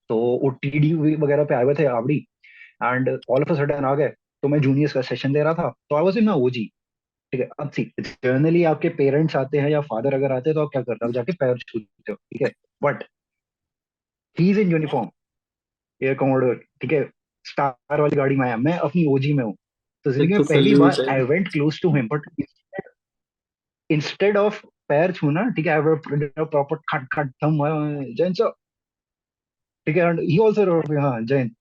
तो वो टीडी वगैरह पे आए हुए थे Avadi, and all of a sudden आ गए, तो मैं जूनियर्स का सेशन दे रहा था, तो आई वाज इन ओजी। ठीक है, अब सी जनरली आपके पेरेंट्स आते हैं या फादर अगर आते हैं तो आप क्या करते हो, आप जाके पैर छूते हो, ठीक है, but he is in uniform, air commodore, ठीक है, स्टार वाली गाड़ी में आया, मैं अपनी ओजी में हूँ, तो जिंदगी फिर में तो पहली सल्यूट बार है। I went close to him, but instead of पैर छूना, ठीक है, आई प्रॉपर खट खट थम जैन सर, ठीक है, ही ऑल्सो हाँ जैन।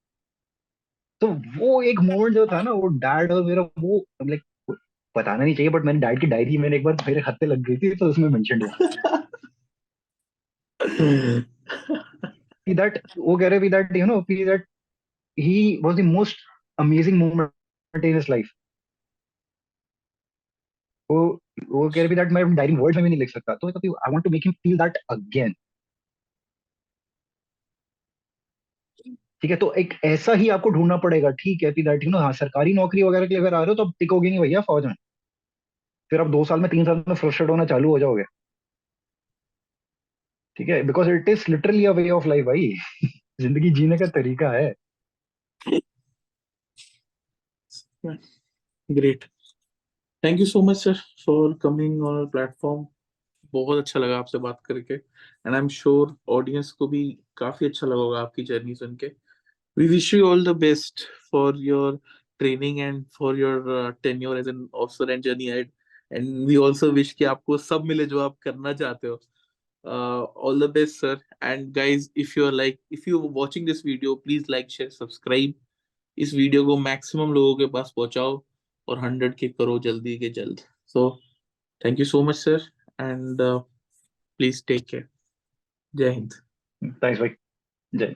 तो वो एक मोमेंट जो था ना वो डैड और मेरा वो लाइक बताना नहीं चाहिए, बट मैंने डैड की डायरी मैंने एक बार मेरे हाथ पे लग गई थी तो उसमें मेंशन हुआ कि दैट वो कह रहे दैट कि that he was the most amazing moment in his life. वो वो कह रहे दैट मैं डायरी वर्ड्स में भी नहीं लिख सकता, तो I want to make him feel that again. ठीक है, तो एक ऐसा ही आपको ढूंढना पड़ेगा, ठीक है, दैट हाँ सरकारी नौकरी वगैरह के लिए अगर आ रहे हो तो अब टिकोगे नहीं भैया फौज में, फिर अब 2 साल में 3 साल में फ्रस्ट्रेट होना चालू हो जाओगे। ठीक है, because it is literally a way of life भाई जिंदगी जीने का तरीका है। Great, thank you so much sir for coming on platform. बहुत अच्छा लगा आपसे बात करके, and I am sure audience को भी काफी अच्छा लगा होगा आपकी जर्नी सुन के। We wish you all the best for your training and for your tenure as an officer and journey ahead, and we also wish कि आपको सब मिले जो आप करना चाहते हो। All the best sir, and guys, if you're watching this video, please like, share, subscribe। इस वीडियो को मैक्सिमम लोगों के पास पहुंचाओ और 100 के करो जल्दी के जल्द। So thank you so much sir, and please take care. जय हिंद। थैंक्स भाई, जय।